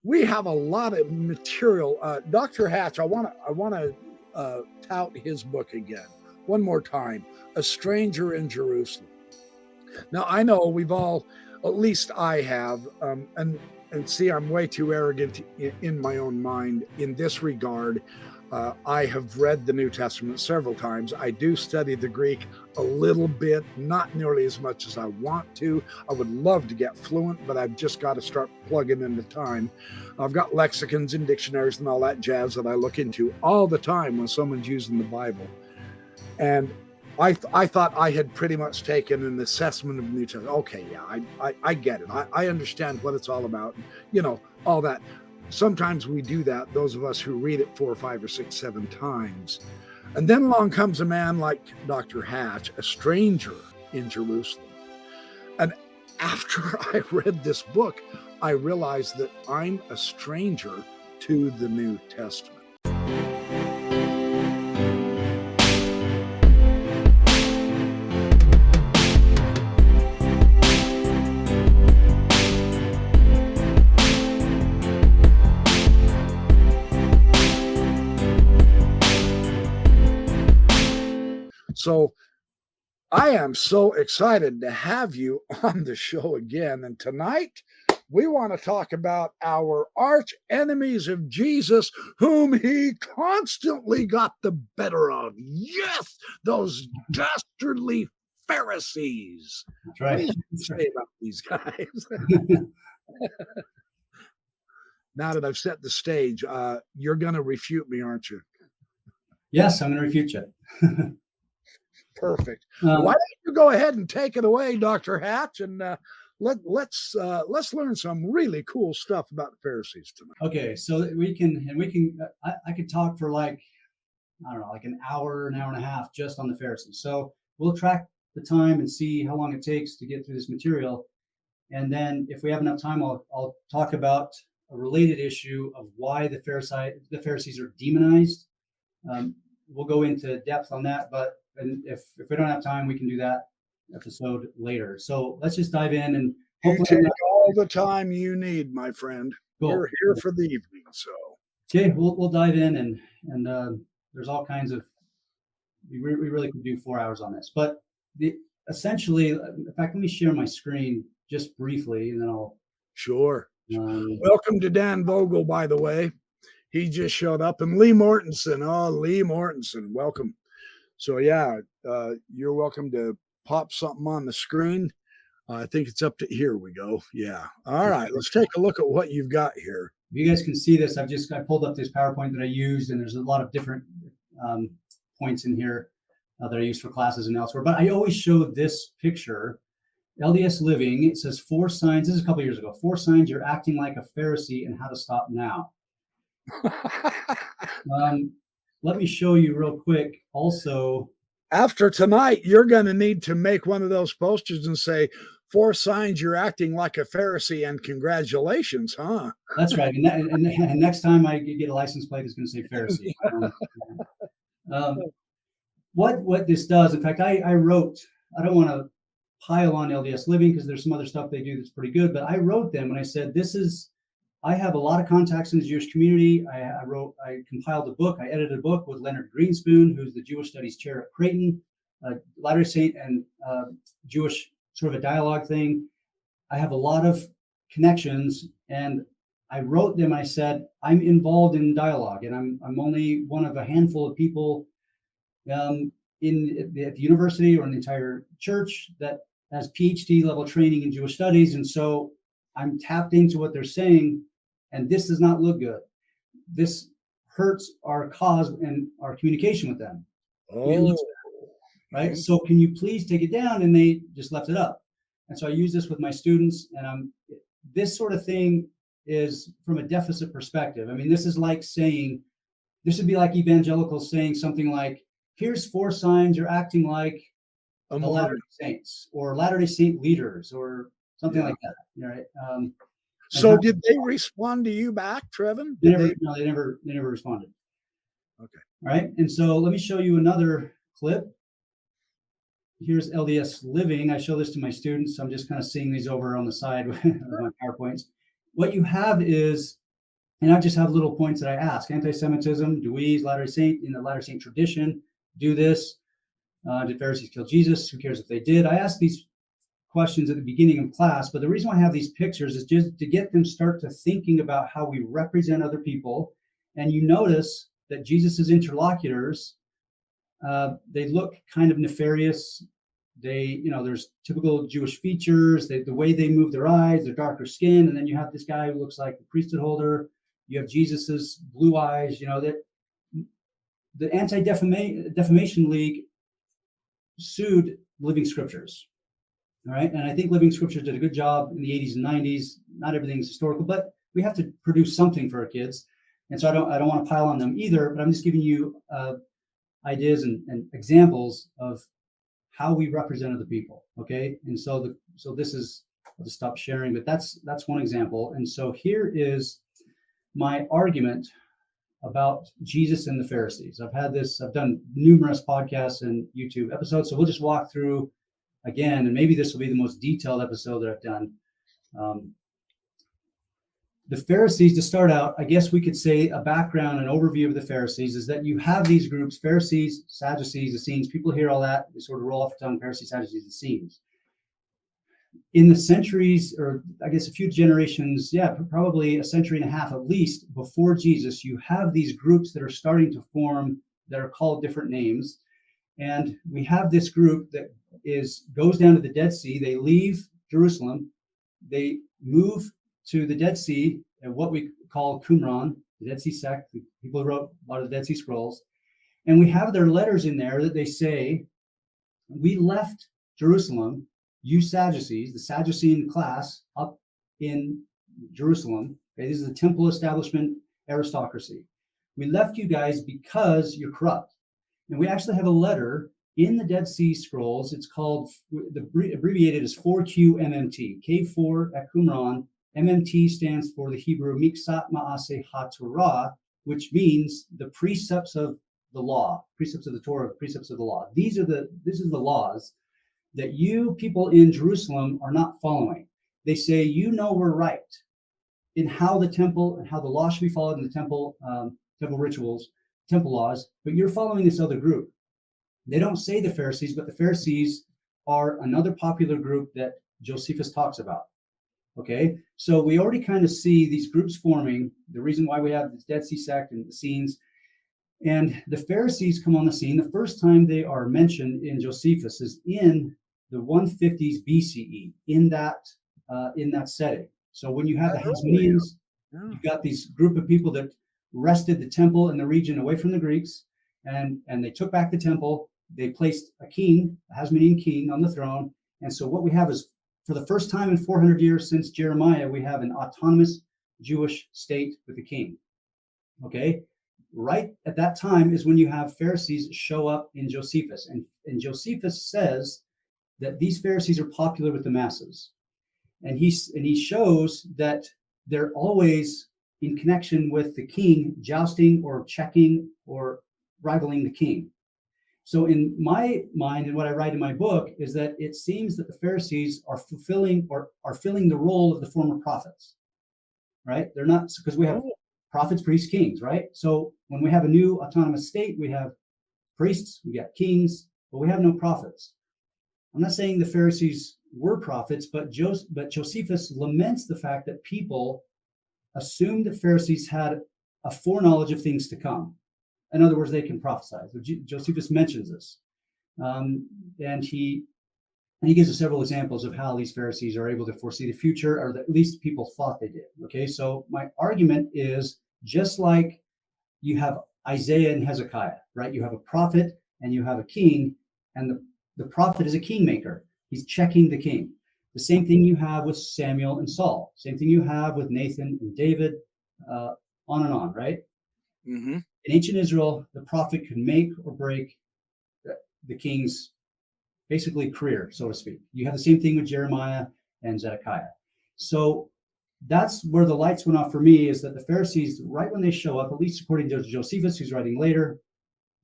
we have a lot of material. Dr. Hatch, I want to tout his book again, one more time. A Stranger in Jerusalem. Now I know we've all, at least I have, and see, I'm way too arrogant in my own mind in this regard. I have read the New Testament several times. I do study the Greek a little bit, not nearly as much as I want to. I would love to get fluent, but I've just got to start plugging in the time. I've got lexicons and dictionaries and all that jazz that I look into all the time when someone's using the Bible. And I thought I had pretty much taken an assessment of the New Testament. Okay, yeah, I get it. I understand what it's all about. All that. Sometimes we do that, those of us who read it 4 or 5 or 6, 7 times. And then along comes a man like Dr. Hatch, a stranger in Jerusalem. And after I read this book, I realized that I'm a stranger to the New Testament. So I am so excited to have you on the show again. And tonight we want to talk about our arch enemies of Jesus, whom he constantly got the better of. Yes, those dastardly Pharisees. That's right. What do you say about these guys? Now that I've set the stage, you're going to refute me, aren't you? Yes, I'm going to refute you. Perfect. Why don't you go ahead and take it away, Dr. Hatch, and let's learn some really cool stuff about the Pharisees tonight. Okay, so I could talk for like an hour and a half just on the Pharisees. So we'll track the time and see how long it takes to get through this material, and then if we have enough time, I'll talk about a related issue of why the Pharisees are demonized. We'll go into depth on that, but if we don't have time, we can do that episode later. So let's just dive in and hopefully you take all the time you need, my friend. Cool. We're here for the evening, so okay, we'll dive in and there's all kinds of we really could do 4 hours on this, but essentially, in fact, let me share my screen just briefly, and then I'll. Sure. Welcome to Dan Vogel, by the way. He just showed up, and Lee Mortensen. Oh, Lee Mortensen, welcome. So yeah, you're welcome to pop something on the screen. I think it's up to, here we go. Yeah. All right, let's take a look at what you've got here. If you guys can see this, I pulled up this PowerPoint that I used, and there's a lot of different points in here that I use for classes and elsewhere. But I always show this picture, LDS Living. It says 4 signs. This is a couple of years ago. 4 signs you're acting like a Pharisee and how to stop now. Let me show you real quick. Also, after tonight, you're going to need to make one of those posters and say 4 signs you're acting like a Pharisee, and congratulations, huh? That's right. And next time I get a license plate, it's going to say Pharisee. What this does, in fact, I wrote, I don't want to pile on LDS Living because there's some other stuff they do that's pretty good, but I wrote them and I said, I have a lot of contacts in the Jewish community. I compiled a book. I edited a book with Leonard Greenspoon, who's the Jewish Studies Chair at Creighton, Latter-day Saint and Jewish sort of a dialogue thing. I have a lot of connections, and I wrote them. I said, I'm involved in dialogue, and I'm only one of a handful of people at the university or in the entire church that has PhD level training in Jewish studies, and so I'm tapped into what they're saying. And this does not look good. This hurts our cause and our communication with them. Oh. Right? So can you please take it down? And they just left it up. And so I use this with my students. And this sort of thing is from a deficit perspective. I mean, this is like saying, this would be like evangelicals saying something like, here's 4 signs you're acting like the Latter-day Saints or Latter-day Saint leaders or something like that. Right? So did they respond to you back, Trevan? They never responded. Okay. All right. And so let me show you another clip. Here's LDS Living. I show this to my students. I'm just kind of seeing these over on the side with my PowerPoints. What you have is And I just have little points that I ask. Anti-Semitism, do we, Latter-day Saint, in the Latter-day Saint tradition, do this? Did Pharisees kill Jesus? Who cares if they did? I ask these questions at the beginning of class, but the reason why I have these pictures is just to get them start to thinking about how we represent other people. And you notice that Jesus's interlocutors, they look kind of nefarious. They, there's typical Jewish features, the way they move their eyes, their darker skin, and then you have this guy who looks like a priesthood holder. You have Jesus's blue eyes. That the Anti-Defamation League sued Living Scriptures. All right. And I think Living Scriptures did a good job in the 80s and 90s. Not everything's historical, but we have to produce something for our kids. And so I don't want to pile on them either, but I'm just giving you ideas and examples of how we represent other people. Okay. And so this is, I'll just stop sharing, but that's one example. And so here is my argument about Jesus and the Pharisees. I've done numerous podcasts and YouTube episodes. So we'll just walk through again, and maybe this will be the most detailed episode that I've done. The Pharisees, to start out, I guess we could say a background, an overview of the Pharisees is that you have these groups: Pharisees, Sadducees, Essenes. People hear all that, they sort of roll off the tongue: Pharisees, Sadducees, Essenes. In the centuries, or I guess a few generations, probably a century and a half at least before Jesus, you have these groups that are starting to form that are called different names. And we have this group that goes down to the Dead Sea. They leave Jerusalem. They move to the Dead Sea, and what we call Qumran, the Dead Sea sect. The people who wrote a lot of the Dead Sea Scrolls. And we have their letters in there that they say, we left Jerusalem, you Sadducees, the Sadducean class up in Jerusalem. Okay, this is the temple establishment aristocracy. We left you guys because you're corrupt. And we actually have a letter in the Dead Sea Scrolls. It's called, abbreviated as 4QMMT, K4 at Qumran. MMT stands for the Hebrew Miksat Ma'aseh HaTorah, which means the precepts of the law, precepts of the Torah, precepts of the law. This is the laws that you people in Jerusalem are not following. They say, we're right in how the temple and how the law should be followed in the temple rituals, temple laws, but you're following this other group. They don't say the Pharisees, but the Pharisees are another popular group that Josephus talks about. Okay, so we already kind of see these groups forming. The reason why we have this Dead Sea sect and the Essenes, and the Pharisees come on the scene. The first time they are mentioned in Josephus is in the 150s BCE, in that setting. So when you have the Hasmoneans, you've got these group of people that wrested the temple and the region away from the Greeks, and they took back the temple. They placed a king, a Hasmonean king, on the throne. And so what we have is, for the first time in 400 years since Jeremiah, we have an autonomous Jewish state with a king. Okay, right at that time is when you have Pharisees show up in Josephus, and Josephus says that these Pharisees are popular with the masses, and he shows that they're always in connection with the king, jousting or checking or rivaling the king. So in my mind, and what I write in my book, is that it seems that the Pharisees are filling the role of the former prophets, right? They're not, because we have prophets, priests, kings, right? So when we have a new autonomous state, we have priests, we got kings, but we have no prophets. I'm not saying the Pharisees were prophets, but Josephus laments the fact that people assumed that Pharisees had a foreknowledge of things to come. In other words, they can prophesy. So Josephus mentions this. And he gives us several examples of how these Pharisees are able to foresee the future, or that at least people thought they did. Okay, so my argument is, just like you have Isaiah and Hezekiah, right? You have a prophet and you have a king, and the prophet is a kingmaker. He's checking the king. The same thing you have with Samuel and Saul. Same thing you have with Nathan and David, on and on, right? Mm-hmm. In ancient Israel, the prophet could make or break the king's basically career, so to speak. You have the same thing with Jeremiah and Zedekiah. So that's where the lights went off for me, is that the Pharisees, right when they show up, at least according to Josephus, who's writing later,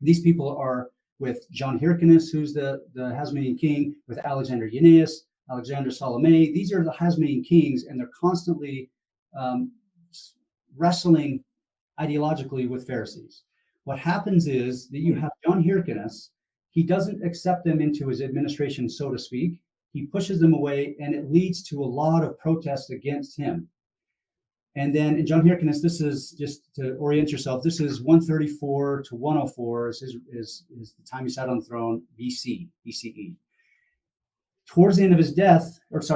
these people are with John Hyrcanus, who's the Hasmonean king, with Alexander Eunaeus, Alexander Salome. These are the Hasmonean kings, and they're constantly wrestling ideologically with Pharisees. What happens is that you have John Hyrcanus. He doesn't accept them into his administration, so to speak. He pushes them away, and it leads to a lot of protests against him. And then in John Hyrcanus, this is just to orient yourself. This is 134 to 104 is the time he sat on the throne, BCE. Towards the end of his death, towards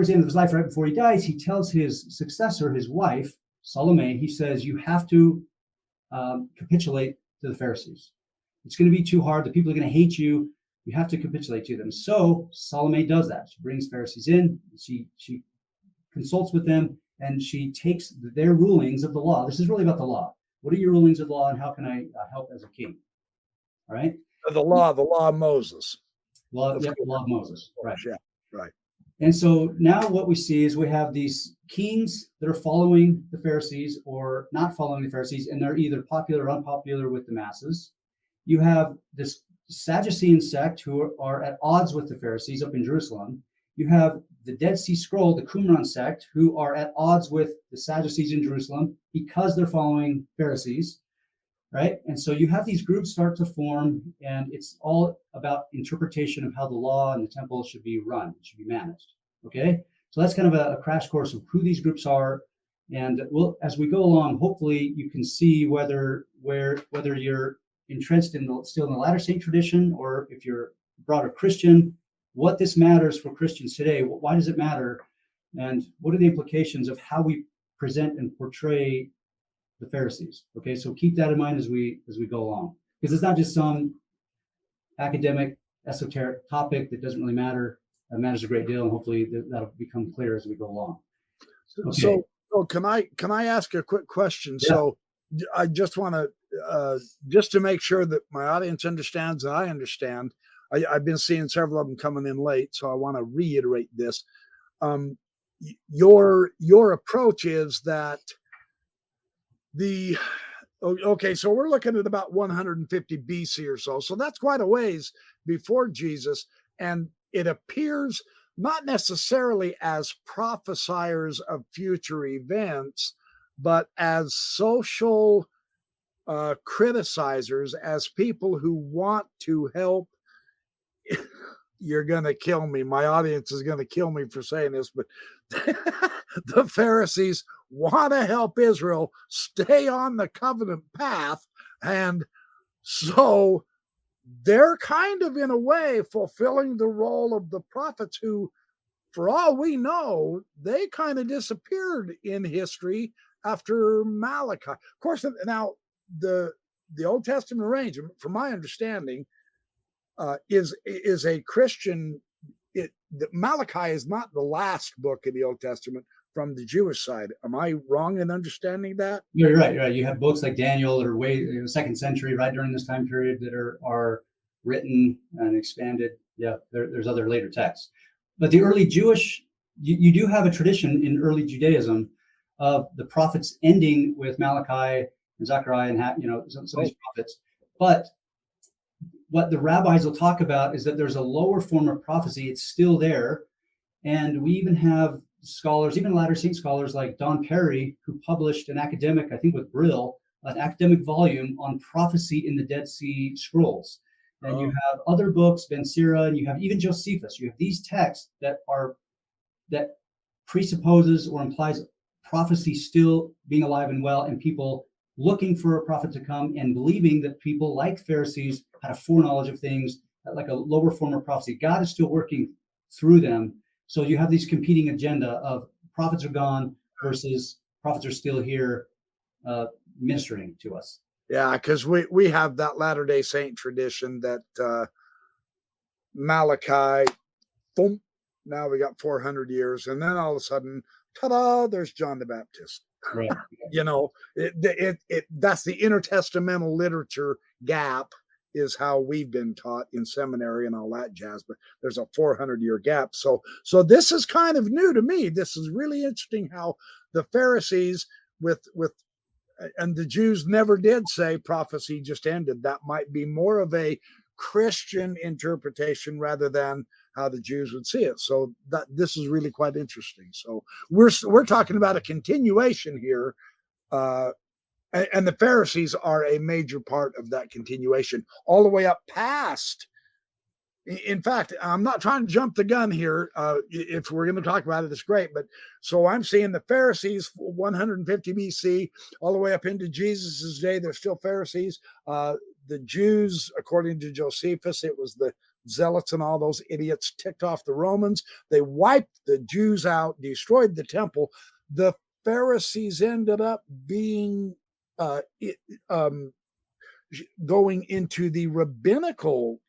the end of his life, right before he dies, he tells his successor, his wife, Salome, he says, you have to capitulate to the Pharisees. It's going to be too hard. The people are going to hate you. You have to capitulate to them. So Salome does that. She brings Pharisees in. She consults with them, and she takes their rulings of the law. This is really about the law. What are your rulings of the law, and how can I help as a king? All right. The law of Moses. The law of Moses. Right. Yeah. Right. And so now what we see is we have these kings that are following the Pharisees or not following the Pharisees, and they're either popular or unpopular with the masses. You have this Sadducean sect who are at odds with the Pharisees up in Jerusalem. You have the Dead Sea Scroll, the Qumran sect, who are at odds with the Sadducees in Jerusalem because they're following Pharisees, right? And so you have these groups start to form, and it's all about interpretation of how the law and the temple should be run, should be managed, okay? So that's kind of a crash course of who these groups are. And as we go along, hopefully you can see whether you're entrenched still in the Latter Saint tradition, or if you're a broader Christian, what this matters for Christians today. Why does it matter? And what are the implications of how we present and portray the Pharisees? Okay, so keep that in mind as we go along, because it's not just some academic, esoteric topic that doesn't really matter. It matters a great deal, and hopefully that'll become clear as we go along. Okay. So can I ask a quick question? Yeah. So I just want to just to make sure that my audience understands and I understand. I've been seeing several of them coming in late, so I want to reiterate this. Your approach is that so we're looking at about 150 BC or so. So that's quite a ways before Jesus, and it appears not necessarily as prophesiers of future events, but as social criticizers, as people who want to help. You're going to kill me. My audience is going to kill me for saying this, but the Pharisees want to help Israel stay on the covenant path. And so they're kind of, in a way, fulfilling the role of the prophets who, for all we know, they kind of disappeared in history after Malachi. Of course, now the Old Testament arrangement, from my understanding, is a Christian. Malachi is not the last book in the Old Testament from the Jewish side. Am I wrong in understanding that? You're right. You're right. You have books like Daniel that are way in the second century, right during this time period, that are written and expanded. Yeah, there's other later texts, but the early Jewish, you do have a tradition in early Judaism of the prophets ending with Malachi and Zechariah and some of these prophets, but what the rabbis will talk about is that there's a lower form of prophecy. It's still there. And we even have scholars, even Latter Saint scholars like Don Perry, who published an academic, I think with Brill, an academic volume on prophecy in the Dead Sea Scrolls. And you have other books, Ben Sira, and you have even Josephus. You have these texts that presupposes or implies prophecy still being alive and well, and people looking for a prophet to come and believing that people like Pharisees had a foreknowledge of things, like a lower form of prophecy. God is still working through them. So you have these competing agenda of prophets are gone versus prophets are still here ministering to us. Yeah, because we have that Latter-day Saint tradition that Malachi, boom, now we got 400 years. And then all of a sudden, ta-da, there's John the Baptist. Right. That's the intertestamental literature gap, is how we've been taught in seminary and all that jazz, but there's a 400-year gap. So this is kind of new to me. This is really interesting how the Pharisees and the Jews never did say prophecy just ended. That might be more of a Christian interpretation rather than how the Jews would see it. So this is really quite interesting. So we're talking about a continuation here Uh, and the Pharisees are a major part of that continuation, all the way up past. In fact, I'm not trying to jump the gun here. If we're going to talk about it, it's great. But so I'm seeing the Pharisees 150 BC all the way up into Jesus's day. They're still Pharisees. The Jews, according to Josephus, it was the zealots and all those idiots ticked off the Romans. They wiped the Jews out, destroyed the temple. The Pharisees ended up being uh, um, going into the rabbinical.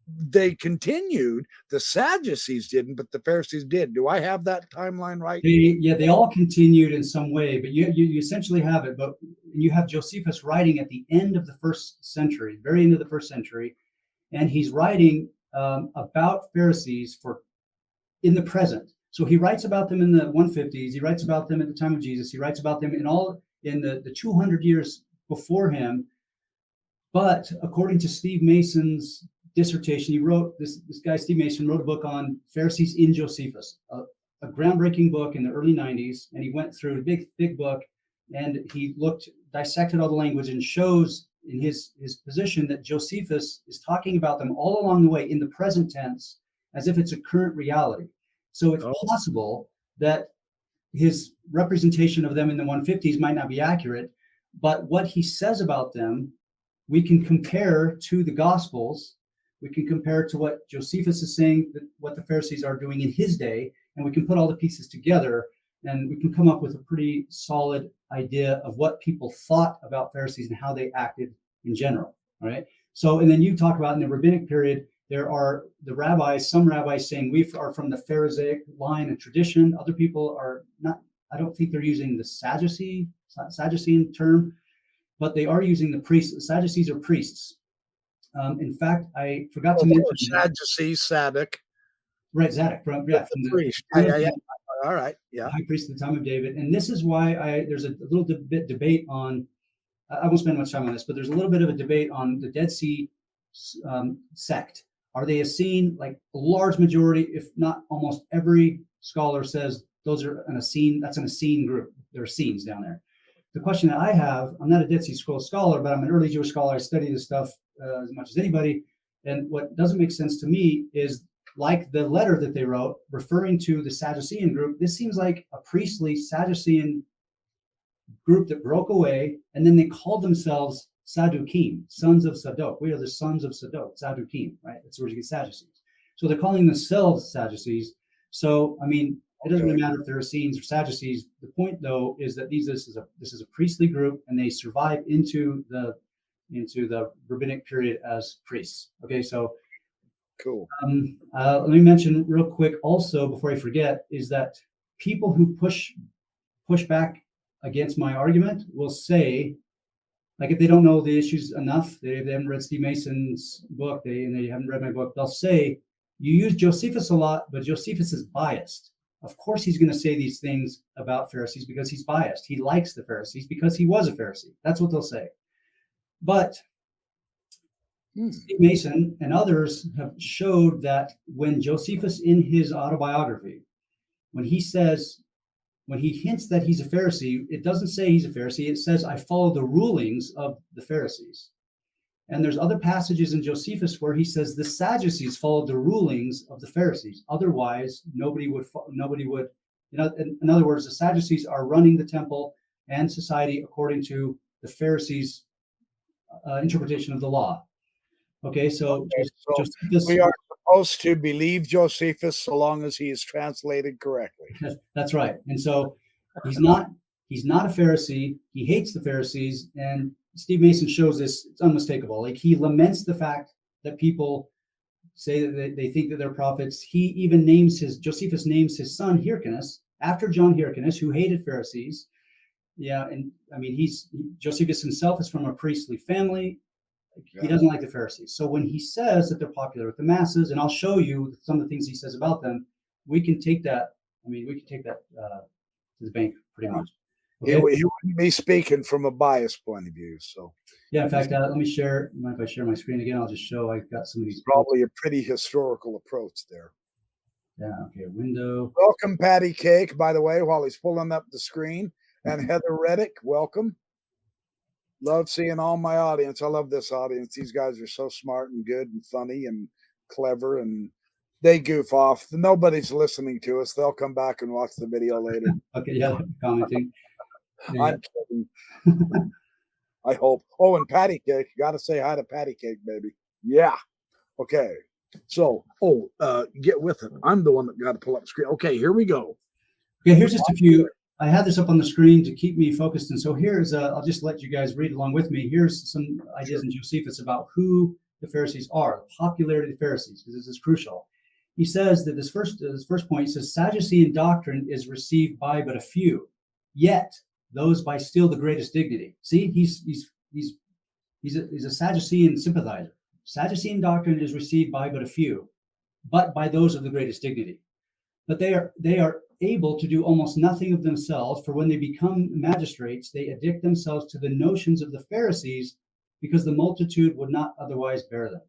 They continued. The Sadducees didn't, but the Pharisees did. Do I have that timeline right? They all continued in some way, but you essentially have it. But you have Josephus writing at the end of the first century, very end of the first century, and he's writing about Pharisees for in the present. So he writes about them in the 150s. He writes about them at the time of Jesus. He writes about them in the 200 years before him. But according to Steve Mason's dissertation, he wrote this guy Steve Mason wrote a book on Pharisees in Josephus, a groundbreaking book in the early 90s, and he went through a big book, and he dissected all the language and shows in his position that Josephus is talking about them all along the way in the present tense as if it's a current reality. So it's possible that his representation of them in the 150s might not be accurate, but what he says about them we can compare to the Gospels. We can compare to what Josephus is saying, what the Pharisees are doing in his day, and we can put all the pieces together, and we can come up with a pretty solid idea of what people thought about Pharisees and how they acted in general. All right. So, and then you talk about in the rabbinic period, there are some rabbis saying we are from the Pharisaic line and tradition. Other people are not. I don't think they're using the Sadducean term, but they are using the priests. The Sadducees are priests. In fact, I forgot to mention Sadducees, Sadduc. Right, Zadok. From the priest. All right. Yeah. High priest at the time of David. And this is why there's a little bit debate on, I won't spend much time on this, but there's a little bit of a debate on the Dead Sea sect. Are they Essene? Like a large majority, if not almost every scholar says those are an Essene, that's an Essene group. There are Essenes down there. The question that I have, I'm not a Dead Sea Scrolls scholar, but I'm an early Jewish scholar. I study this stuff as much as anybody. And what doesn't make sense to me is like the letter that they wrote referring to the Sadducean group, this seems like a priestly Sadducean group that broke away, and then they called themselves Sadducees, sons of Sadok. We are the sons of Sadok, Sadducees, right? That's where you get Sadducees. So they're calling themselves Sadducees. So, I mean, it doesn't really matter if they're Essenes or Sadducees. The point, though, is that this is a priestly group, and they survive into the rabbinic period as priests. Okay, so cool. Let me mention real quick also before I forget is that people who push back against my argument will say, like if they don't know the issues enough, they haven't read Steve Mason's book, they haven't read my book, they'll say you use Josephus a lot, but Josephus is biased. Of course, he's going to say these things about Pharisees because he's biased. He likes the Pharisees because he was a Pharisee. That's what they'll say. But Steve Mason and others have showed that when Josephus in his autobiography, when he hints that he's a Pharisee, it doesn't say he's a Pharisee. It says, I follow the rulings of the Pharisees. And there's other passages in Josephus where he says the Sadducees followed the rulings of the Pharisees. Otherwise, nobody would, in other words, the Sadducees are running the temple and society according to the Pharisees' interpretation of the law. Okay, so Josephus, we are supposed to believe Josephus so long as he is translated correctly. That's right. And so he's not a Pharisee. He hates the Pharisees, and Steve Mason shows this. It's unmistakable. Like he laments the fact that people say that they think that they're prophets. He even Josephus names his son Hyrcanus after John Hyrcanus, who hated Pharisees. Yeah, and I mean Josephus himself is from a priestly family. He doesn't like the Pharisees. So when he says that they're popular with the masses, and I'll show you some of the things he says about them, we can take that. I mean, we can take that to the bank pretty much. Okay? He wouldn't be speaking from a biased point of view. So yeah, in fact, let me share. If I share my screen again, I'll just show. I've got some of these. Probably a pretty historical approach there. Yeah. Okay. Window. Welcome, Patty Cake. By the way, while he's pulling up the screen, And Heather Reddick, welcome. Love seeing all my audience. I love this audience. These guys are so smart and good and funny and clever, and they goof off. Nobody's listening to us. They'll come back and watch the video later. Okay, yeah, commenting. Yeah. I'm kidding. I hope. Oh, and Patty Cake. Got to say hi to Patty Cake, baby. Yeah. Okay. So, get with it. I'm the one that got to pull up the screen. Okay, here we go. Okay, here's just a few. I had this up on the screen to keep me focused. And so here's, I'll just let you guys read along with me. Here's some ideas in Josephus about who the Pharisees are, the popularity of the Pharisees, because this is crucial. He says that this first point, he says, Sadducean doctrine is received by but a few, yet those by still the greatest dignity. See, he's a Sadducean sympathizer. Sadducean doctrine is received by but a few, but by those of the greatest dignity. But they are able to do almost nothing of themselves, for when they become magistrates, they addict themselves to the notions of the Pharisees, because the multitude would not otherwise bear them.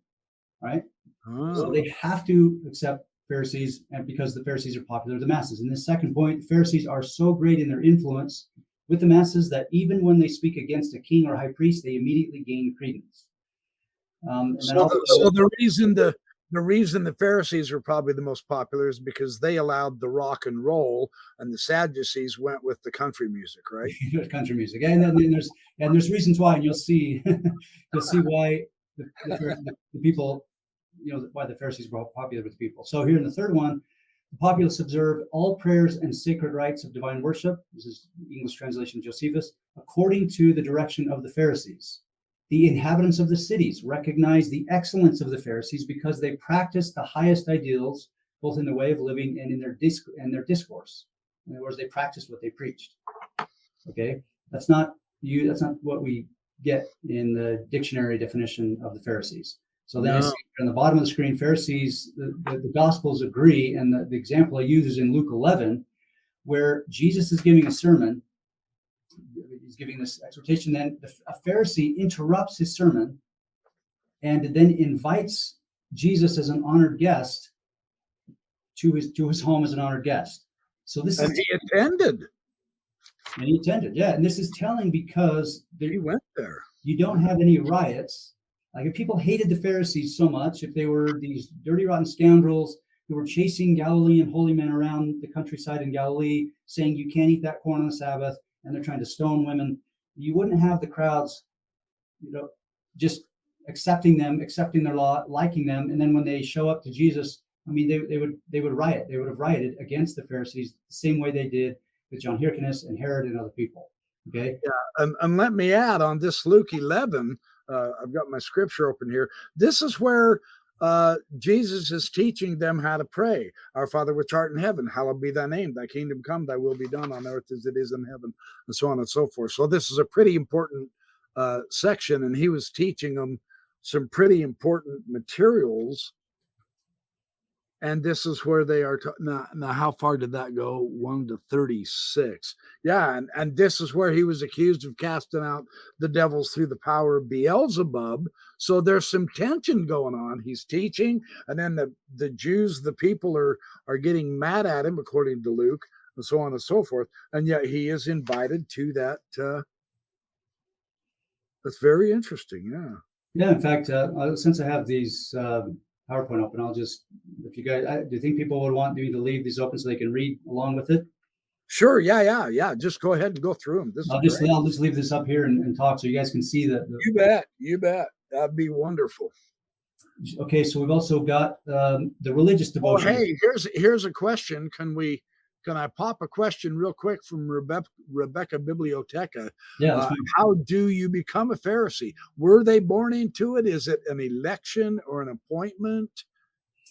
Right? Oh. So they have to accept Pharisees, and because the Pharisees are popular with the masses. And the second point, the Pharisees are so great in their influence with the masses that even when they speak against a king or high priest, they immediately gain credence. So the reason the Pharisees are probably the most popular is because they allowed the rock and roll, and the Sadducees went with the country music, right? Country music, and then there's reasons why, and you'll see why the people, why the Pharisees were popular with the people. So here in the third one, the populace observed all prayers and sacred rites of divine worship. This is the English translation of Josephus, according to the direction of the Pharisees. The inhabitants of the cities recognize the excellence of the Pharisees because they practiced the highest ideals, both in the way of living and in their discourse. In other words, they practiced what they preached. Okay, that's not what we get in the dictionary definition of the Pharisees. So then I see on the bottom of the screen, Pharisees, the Gospels agree, and the example I use is in Luke 11, where Jesus is giving a sermon. He's giving this exhortation. Then a Pharisee interrupts his sermon and then invites Jesus as an honored guest to his home as an honored guest. So this he attended. And he attended, yeah. And this is telling because he went there. You don't have any riots. Like if people hated the Pharisees so much, if they were these dirty, rotten scoundrels who were chasing Galilean holy men around the countryside in Galilee, saying you can't eat that corn on the Sabbath, and they're trying to stone women, you wouldn't have the crowds, just accepting their law, liking them, and then when they show up to Jesus, I mean, they would riot. They would have rioted against the Pharisees the same way they did with John Hyrcanus and Herod and other people. Okay. Yeah, and let me add on this Luke 11. I've got my scripture open here. This is where Jesus is teaching them how to pray. Our Father which art in heaven, hallowed be thy name. Thy kingdom come, thy will be done on earth as it is in heaven, and so on and so forth. So this is a pretty important section, and he was teaching them some pretty important materials. And this is where they are. Now, how far did that go? 1 to 36. Yeah, and this is where he was accused of casting out the devils through the power of Beelzebub. So there's some tension going on. He's teaching, and then the Jews, the people are getting mad at him, according to Luke, and so on and so forth. And yet he is invited to that. That's very interesting. Yeah. Yeah. In fact, since I have these PowerPoint open, I'll just, if you guys, do you think people would want me to leave these open so they can read along with it? Sure. Yeah. Just go ahead and go through them. I'll just leave this up here and talk so you guys can see that. You bet. That'd be wonderful. Okay. So we've also got the religious devotion. Oh, hey, here's a question. Can I pop a question real quick from Rebecca Biblioteca? Yeah. How do you become a Pharisee? Were they born into it? Is it an election or an appointment?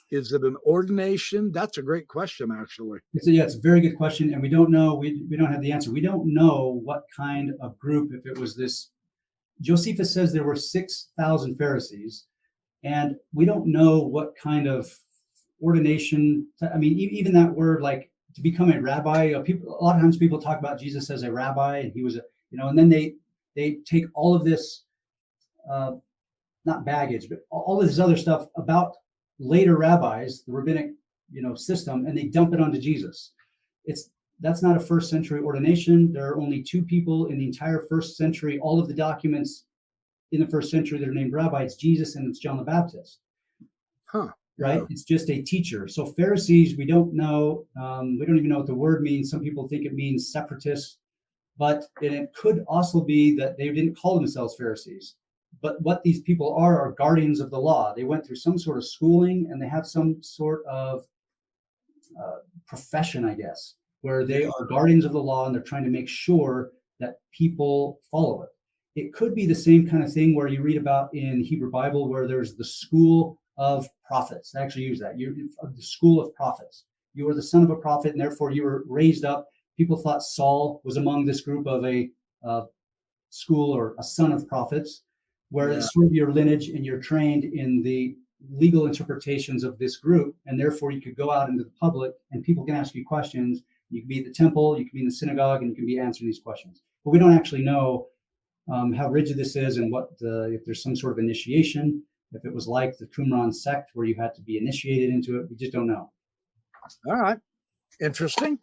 Is it an ordination? That's a great question, actually. It's a very good question, and we don't know. We don't have the answer. We don't know what kind of group. If it was this, Josephus says there were 6,000 Pharisees, and we don't know what kind of ordination. I mean, even that word, like, to become a rabbi, a lot of times people talk about Jesus as a rabbi, and he was and then they take all of this, not baggage, but all of this other stuff about later rabbis, the rabbinic, system, and they dump it onto Jesus. that's not a first century ordination. There are only two people in the entire first century. All of the documents in the first century that are named rabbi, it's Jesus and it's John the Baptist. Right? Yeah. It's just a teacher. So Pharisees, we don't know. We don't even know what the word means. Some people think it means separatists, but it could also be that they didn't call themselves Pharisees. But what these people are guardians of the law. They went through some sort of schooling and they have some sort of profession, I guess, where they are guardians of the law and they're trying to make sure that people follow it. It could be the same kind of thing where you read about in Hebrew Bible where there's the school of prophets. I actually use that. You're the school of prophets. You were the son of a prophet, and therefore you were raised up. People thought Saul was among this group of a school or a son of prophets, where it's sort of your lineage and you're trained in the legal interpretations of this group, and therefore you could go out into the public and people can ask you questions. You can be at the temple, you can be in the synagogue, and you can be answering these questions. But we don't actually know how rigid this is and what if there's some sort of initiation, if it was like the Qumran sect where you had to be initiated into it. We just don't know. All right. Interesting.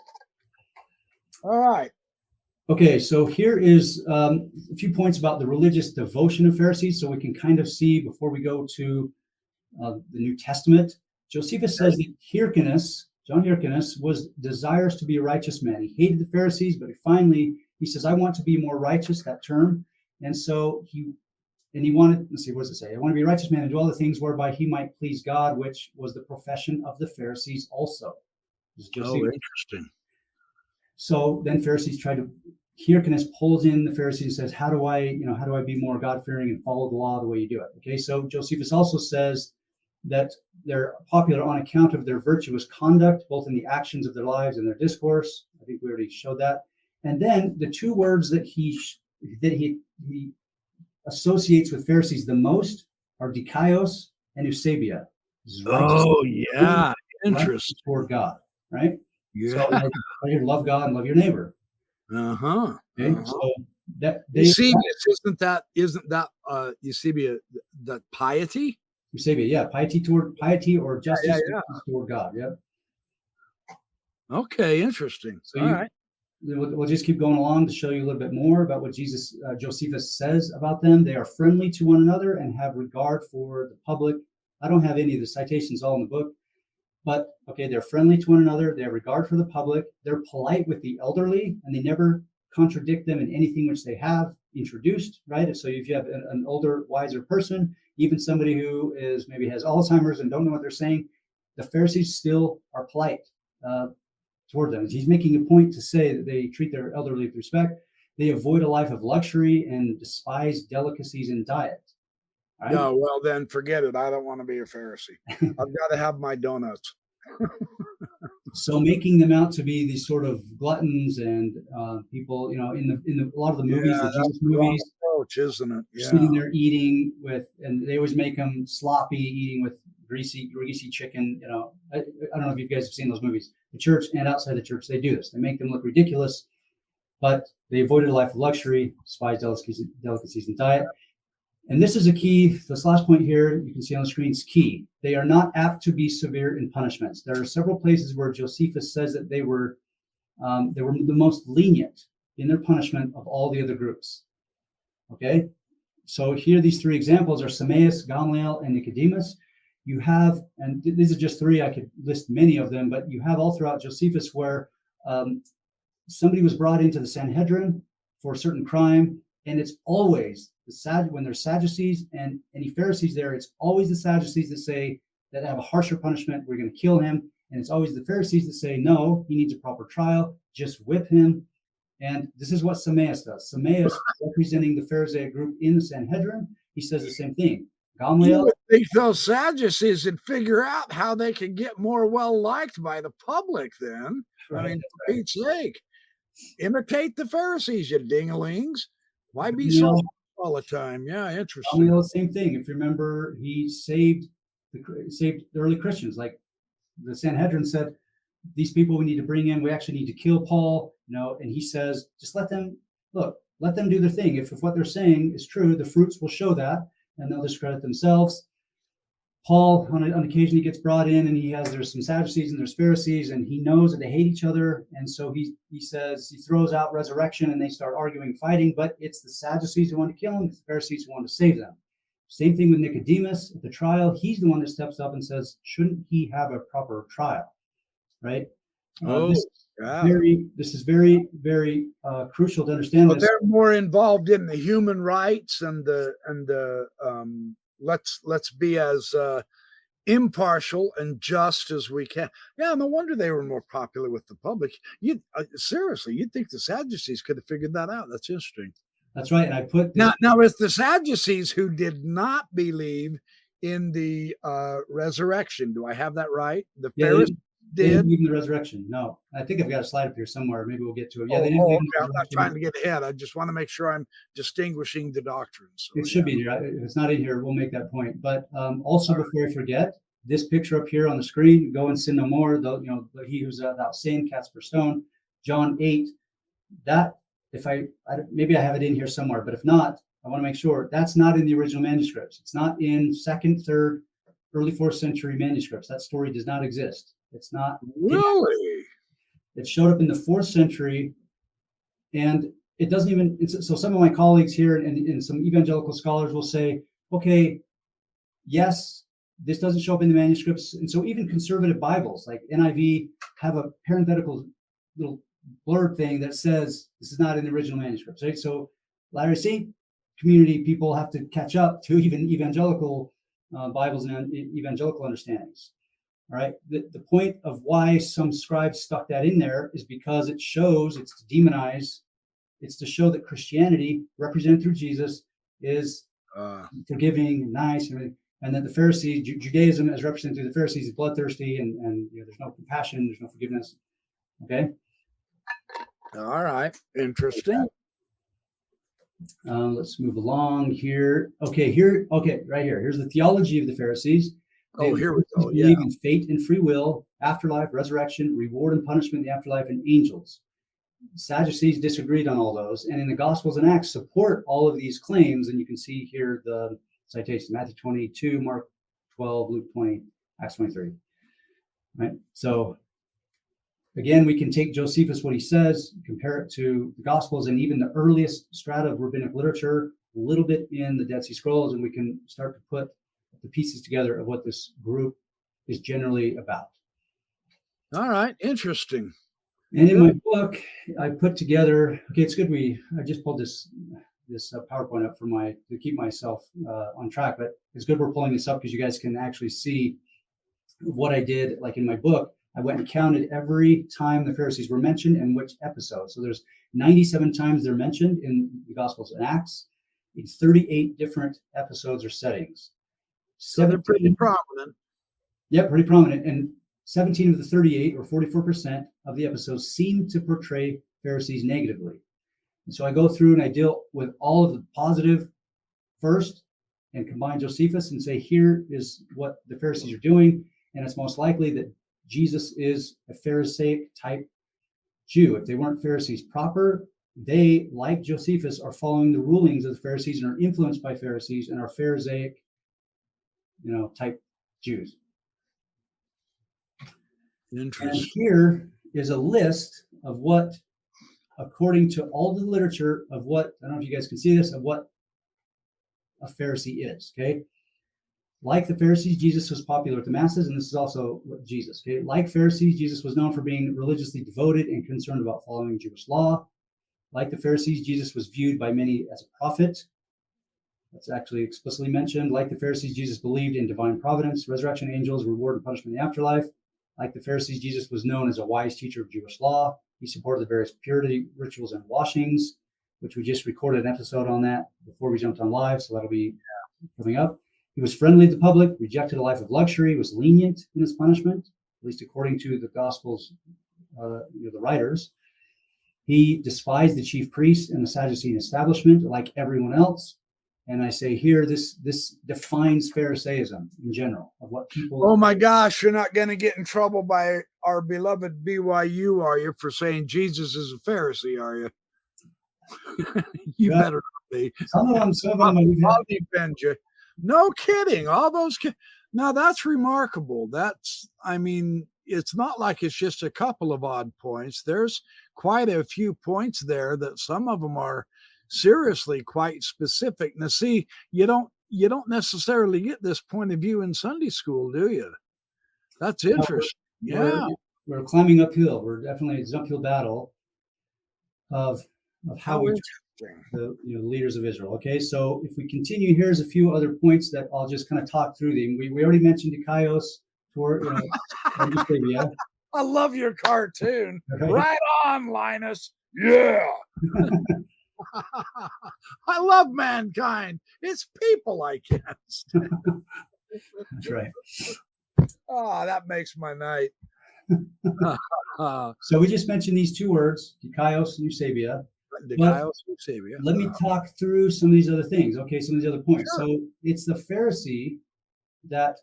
All right. Okay, so here is a few points about the religious devotion of Pharisees, so we can kind of see before we go to the New Testament. Josephus says that John Hyrcanus, was desirous to be a righteous man. He hated the Pharisees, but he says, I want to be more righteous, that term. And so he wanted, let's see, what does it say? I want to be a righteous man and do all the things whereby he might please God, which was the profession of the Pharisees also. Oh, interesting. So then Pharisees Hyrcanus pulls in the Pharisees and says, how do I be more God-fearing and follow the law the way you do it? Okay, so Josephus also says that they're popular on account of their virtuous conduct, both in the actions of their lives and their discourse. I think we already showed that. And then the two words that he associates with Pharisees the most are dikaios and eusebia. Oh, yeah. Interesting. Toward God, right? Yeah. So you love God and love your neighbor. Okay. So that Eusebius, isn't that Eusebia the piety? Eusebia, yeah, piety or justice toward God. Yeah. Okay, interesting. So all right. We'll just keep going along to show you a little bit more about what Josephus says about them. They are friendly to one another and have regard for the public. I don't have any of the citations all in the book, but okay, they're friendly to one another. They have regard for the public. They're polite with the elderly, and they never contradict them in anything which they have introduced, right? So if you have an older, wiser person, even somebody who maybe has Alzheimer's and don't know what they're saying, the Pharisees still are polite toward them. He's making a point to say that they treat their elderly with respect. They avoid a life of luxury and despise delicacies in diet. Right? No, well then forget it. I don't want to be a Pharisee. I've got to have my donuts. So making them out to be these sort of gluttons and people, in a lot of the movies, the Jesus movies, approach, isn't it? Yeah. Sitting there eating and they always make them sloppy, eating with greasy chicken. I don't know if you guys have seen those movies. The church and outside the church, they do this. They make them look ridiculous, but they avoided a life of luxury, despised delicacies in diet. And this is a key. This last point here, you can see on the screen, is key. They are not apt to be severe in punishments. There are several places where Josephus says that they were the most lenient in their punishment of all the other groups. Okay, so here these three examples are Sameas, Gamaliel, and Nicodemus. You have, and these are just three, I could list many of them, but you have all throughout Josephus where somebody was brought into the Sanhedrin for a certain crime, and it's always when there's Sadducees and any Pharisees there, it's always the Sadducees that have a harsher punishment, we're going to kill him, and it's always the Pharisees that say, no, he needs a proper trial, just whip him. And this is what Sameas does. Sameas, representing the Pharisaic group in the Sanhedrin, he says the same thing. Gamaliel, you would think those Sadducees would figure out how they could get more well-liked by the public then. Right, I mean, for Pete's sake, imitate the Pharisees, you ding-a-lings. Why be so all the time? Yeah, interesting. Gamaliel, same thing. If you remember, he saved the early Christians. Like the Sanhedrin said, these people we need to bring in, we actually need to kill Paul, and he says, just let them do their thing. If what they're saying is true, the fruits will show that, and they'll discredit themselves. Paul, on occasion, he gets brought in, and there's some Sadducees and there's Pharisees, and he knows that they hate each other. And so he throws out resurrection, and they start arguing, fighting. But it's the Sadducees who want to kill him, it's the Pharisees who want to save them. Same thing with Nicodemus at the trial. He's the one that steps up and says, shouldn't he have a proper trial? Right? This is very, very crucial to understand. Well, they're more involved in the human rights and the let's be as impartial and just as we can. Yeah, no wonder they were more popular with the public. Seriously, you'd think the Sadducees could have figured that out. That's interesting. That's right. And I put now it's the Sadducees who did not believe in the resurrection. Do I have that right? The Pharisees didn't believe in the resurrection. No, I think I've got a slide up here somewhere. Maybe we'll get to it. Yeah, they didn't believe in the resurrection. I'm not trying to get ahead. I just want to make sure I'm distinguishing the doctrines. So, it should be here. If it's not in here, we'll make that point. But also, before I forget, this picture up here on the screen, go and sin no more. He who's without sin cast first stone. John 8. That, maybe I have it in here somewhere, but if not, I want to make sure that's not in the original manuscripts. It's not in 2nd, 3rd, early 4th century manuscripts. That story does not exist. It's not really. It showed up in the 4th century, and it doesn't even. So some of my colleagues here and some evangelical scholars will say, okay, yes, this doesn't show up in the manuscripts, and so even conservative Bibles like NIV have a parenthetical little blurb thing that says this is not in the original manuscripts, right? So Latter-day Saint community people have to catch up to even evangelical Bibles and evangelical understandings. All right. The point of why some scribes stuck that in there is because it's to demonize, it's to show that Christianity, represented through Jesus, is forgiving, nice, and that the Pharisees, Judaism, as represented through the Pharisees, is bloodthirsty, and there's no compassion, there's no forgiveness. Okay. All right. Interesting. Let's move along here. Okay, right here. Here's the theology of the Pharisees. Here we go. Believe in fate and free will, afterlife, resurrection, reward and punishment in the afterlife, and angels. Sadducees disagreed on all those, and in the Gospels and Acts support all of these claims. And you can see here the citation: Matthew 22, Mark 12, Luke 20, Acts 23. Right. So again, we can take Josephus, what he says, compare it to the Gospels and even the earliest strata of rabbinic literature, a little bit in the Dead Sea Scrolls, and we can start to put the pieces together of what this group is generally about. All right, interesting. And in my book, I put together. Okay, it's good. I just pulled this PowerPoint up to keep myself on track. But it's good we're pulling this up because you guys can actually see what I did. Like in my book, I went and counted every time the Pharisees were mentioned and which episode. So there's 97 times they're mentioned in the Gospels and Acts. It's 38 different episodes or settings. So they're pretty prominent. Yeah, pretty prominent. And 17 of the 38, or 44% of the episodes, seem to portray Pharisees negatively. And so I go through and I deal with all of the positive first and combine Josephus and say, here is what the Pharisees are doing. And it's most likely that Jesus is a Pharisaic type Jew. If they weren't Pharisees proper, they, like Josephus, are following the rulings of the Pharisees and are influenced by Pharisees and are Pharisaic type Jews. Interesting. And here is a list of what, according to all the literature of what, I don't know if you guys can see this, of what a Pharisee is, okay? Like the Pharisees, Jesus was popular with the masses, and this is also what Jesus, okay? Like Pharisees, Jesus was known for being religiously devoted and concerned about following Jewish law. Like the Pharisees, Jesus was viewed by many as a prophet. That's actually explicitly mentioned. Like the Pharisees, Jesus believed in divine providence, resurrection, angels, reward and punishment in the afterlife. Like the Pharisees, Jesus was known as a wise teacher of Jewish law. He supported the various purity rituals and washings, which we just recorded an episode on that before we jumped on live, so that'll be coming up. He was friendly to the public, rejected a life of luxury, was lenient in his punishment, at least according to the Gospels, the writers. He despised the chief priests and the Sadducean establishment like everyone else. And I say here, this defines Pharisaism in general, of what people. Oh my gosh, you're not going to get in trouble by our beloved BYU, are you, for saying Jesus is a Pharisee, are you? You better not be. Some of them I'll defend you. No kidding. All those Now that's remarkable. I mean, it's not like it's just a couple of odd points. There's quite a few points there that some of them are seriously quite specific. Now, see, you don't necessarily get this point of view in Sunday school, do you? That's Now, interesting. we're, Yeah. we're climbing uphill. We're definitely, it's an uphill battle of how How we interesting. the leaders of Israel. Okay, so if we continue, here's a few other points that I'll just kind of talk through them. We already mentioned Dikaios, for and Eusebia, I love your cartoon. right? Right on, Linus. Yeah. I love mankind. It's people I can't. That's right. Oh, that makes my night. So we just mentioned these two words, Dikaios and Eusebia. But let me talk through some of these other things. Okay, some of these other points. Sure. So it's the Pharisee that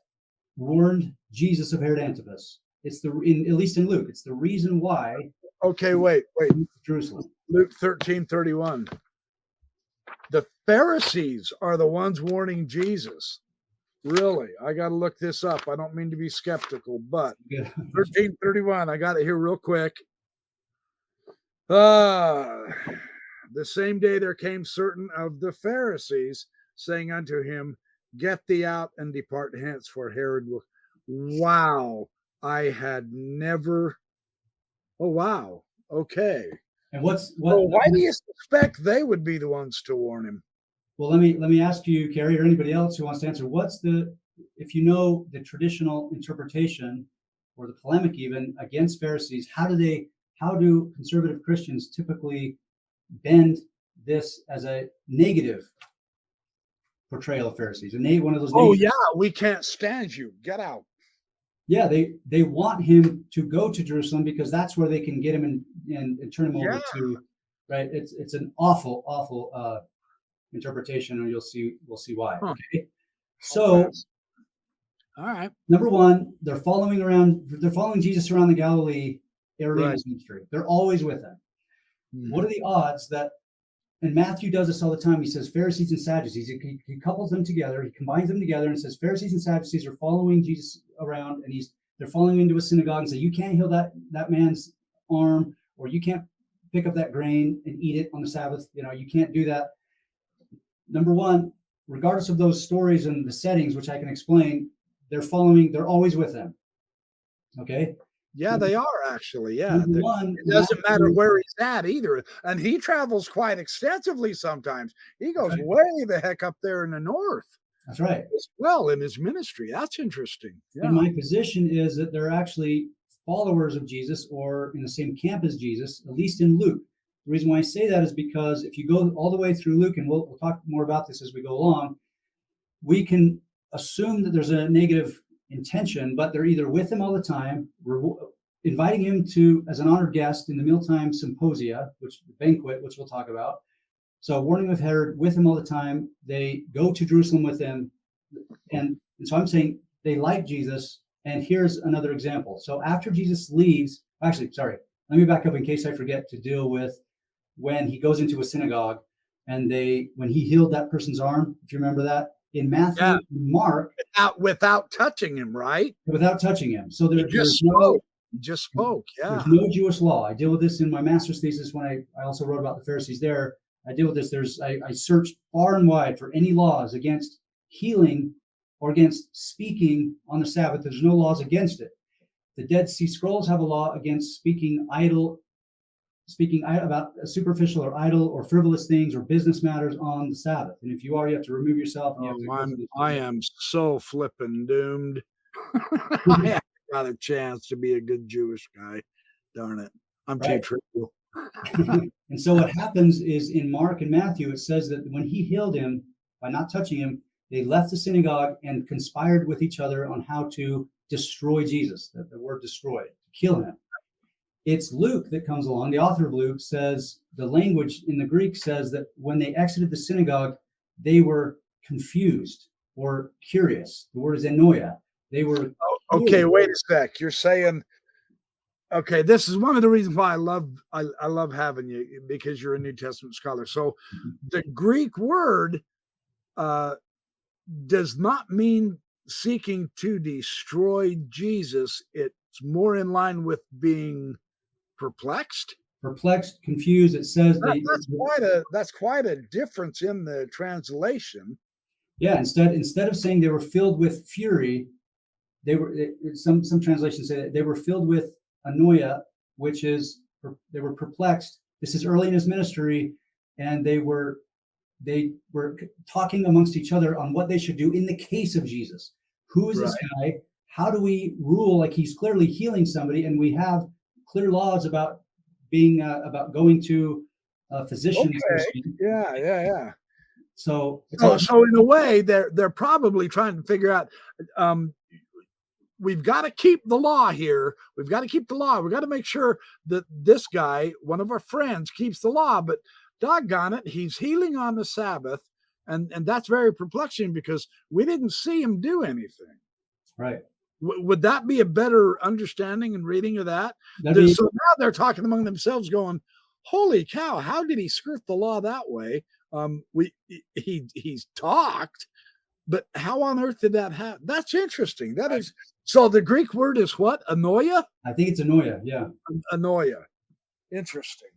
warned Jesus of Herod Antipas. It's at least in Luke, it's the reason why. Okay, wait. Jerusalem. Luke 13:31. The Pharisees are the ones warning Jesus. Really? I got to look this up. I don't mean to be skeptical, but 13:31. I got it here real quick. The same day there came certain of the Pharisees, saying unto him, Get thee out and depart hence, for Herod will. Wow. I had never. Oh, wow. Okay. And why do you suspect they would be the ones to warn him? Well, let me ask you, Carrie, or anybody else who wants to answer, if you know the traditional interpretation or the polemic even against Pharisees, how do conservative Christians typically bend this as a negative portrayal of Pharisees? One of those. Oh yeah, we can't stand you. Get out. Yeah, they want him to go to Jerusalem because that's where they can get him and turn him over to. Right. It's an awful interpretation, and we'll see why. Okay. So, all right. Number one, they're following Jesus around the Galilee area of his ministry. They're always with him. Mm-hmm. What are the odds that, and Matthew does this all the time, he says Pharisees and Sadducees, he couples them together, he combines them together and says Pharisees and Sadducees are following Jesus around, and they're following into a synagogue and say, you can't heal that man's arm, or you can't pick up that grain and eat it on the Sabbath. You can't do that. Number one, regardless of those stories and the settings, which I can explain, they're always with them. Okay. Yeah, they are actually. Yeah. It doesn't matter where he's at either. And he travels quite extensively sometimes. He goes way the heck up there in the north. That's right. As well, in his ministry. That's interesting. Yeah. And my position is that they're actually followers of Jesus or in the same camp as Jesus, at least in Luke. The reason why I say that is because if you go all the way through Luke, and we'll talk more about this as we go along, we can assume that there's a negative intention, but they're either with him all the time, inviting him as an honored guest in the mealtime symposia, banquet, which we'll talk about. So warning of Herod, with him all the time. They go to Jerusalem with him. And so I'm saying they like Jesus. And here's another example. So after Jesus leaves, let me back up in case I forget to deal with when he goes into a synagogue and when he healed that person's arm, if you remember that, in Matthew and Mark. Without touching him, right? Without touching him. So He just spoke. Yeah. There's no Jewish law. I deal with this in my master's thesis when I also wrote about the Pharisees there. I deal with this. I searched far and wide for any laws against healing or against speaking on the Sabbath. There's no laws against it. The Dead Sea Scrolls have a law against speaking about superficial or idle or frivolous things or business matters on the Sabbath. And if you are, you have to remove yourself. And I am so flipping doomed. I haven't got a chance to be a good Jewish guy. Darn it. I'm too trivial. And so what happens is in Mark and Matthew, it says that when he healed him by not touching him, they left the synagogue and conspired with each other on how to destroy Jesus. The word destroy, kill him. It's Luke that comes along. The author of Luke says the language in the Greek says that when they exited the synagogue, they were confused or curious. The word is enoia. They were. Okay, wait a sec. You're saying, okay, this is one of the reasons why I love having you, because you're a New Testament scholar. So the Greek word does not mean seeking to destroy Jesus, it's more in line with being perplexed. Perplexed, confused. It says That's quite a difference in the translation. yeah. Instead of saying they were filled with fury, some translations say that they were filled with anoia, which is they were perplexed. This is early in his ministry, and they were talking amongst each other on what they should do in the case of Jesus. Who is this guy? How do we rule? Like, he's clearly healing somebody, and we have clear laws about being about going to physicians. Okay. Yeah. So in a way, they're probably trying to figure out. We've got to keep the law here. We've got to keep the law. We've got to make sure that this guy, one of our friends, keeps the law. But doggone it, he's healing on the Sabbath. And that's very perplexing because we didn't see him do anything. Right. Would that be a better understanding and reading of that? So now they're talking among themselves going, holy cow, how did he skirt the law that way? He's talked, but how on earth did that happen? That's interesting. That is, so the Greek word is what? Anoia? I think it's anoia. Yeah. Anoia. Interesting.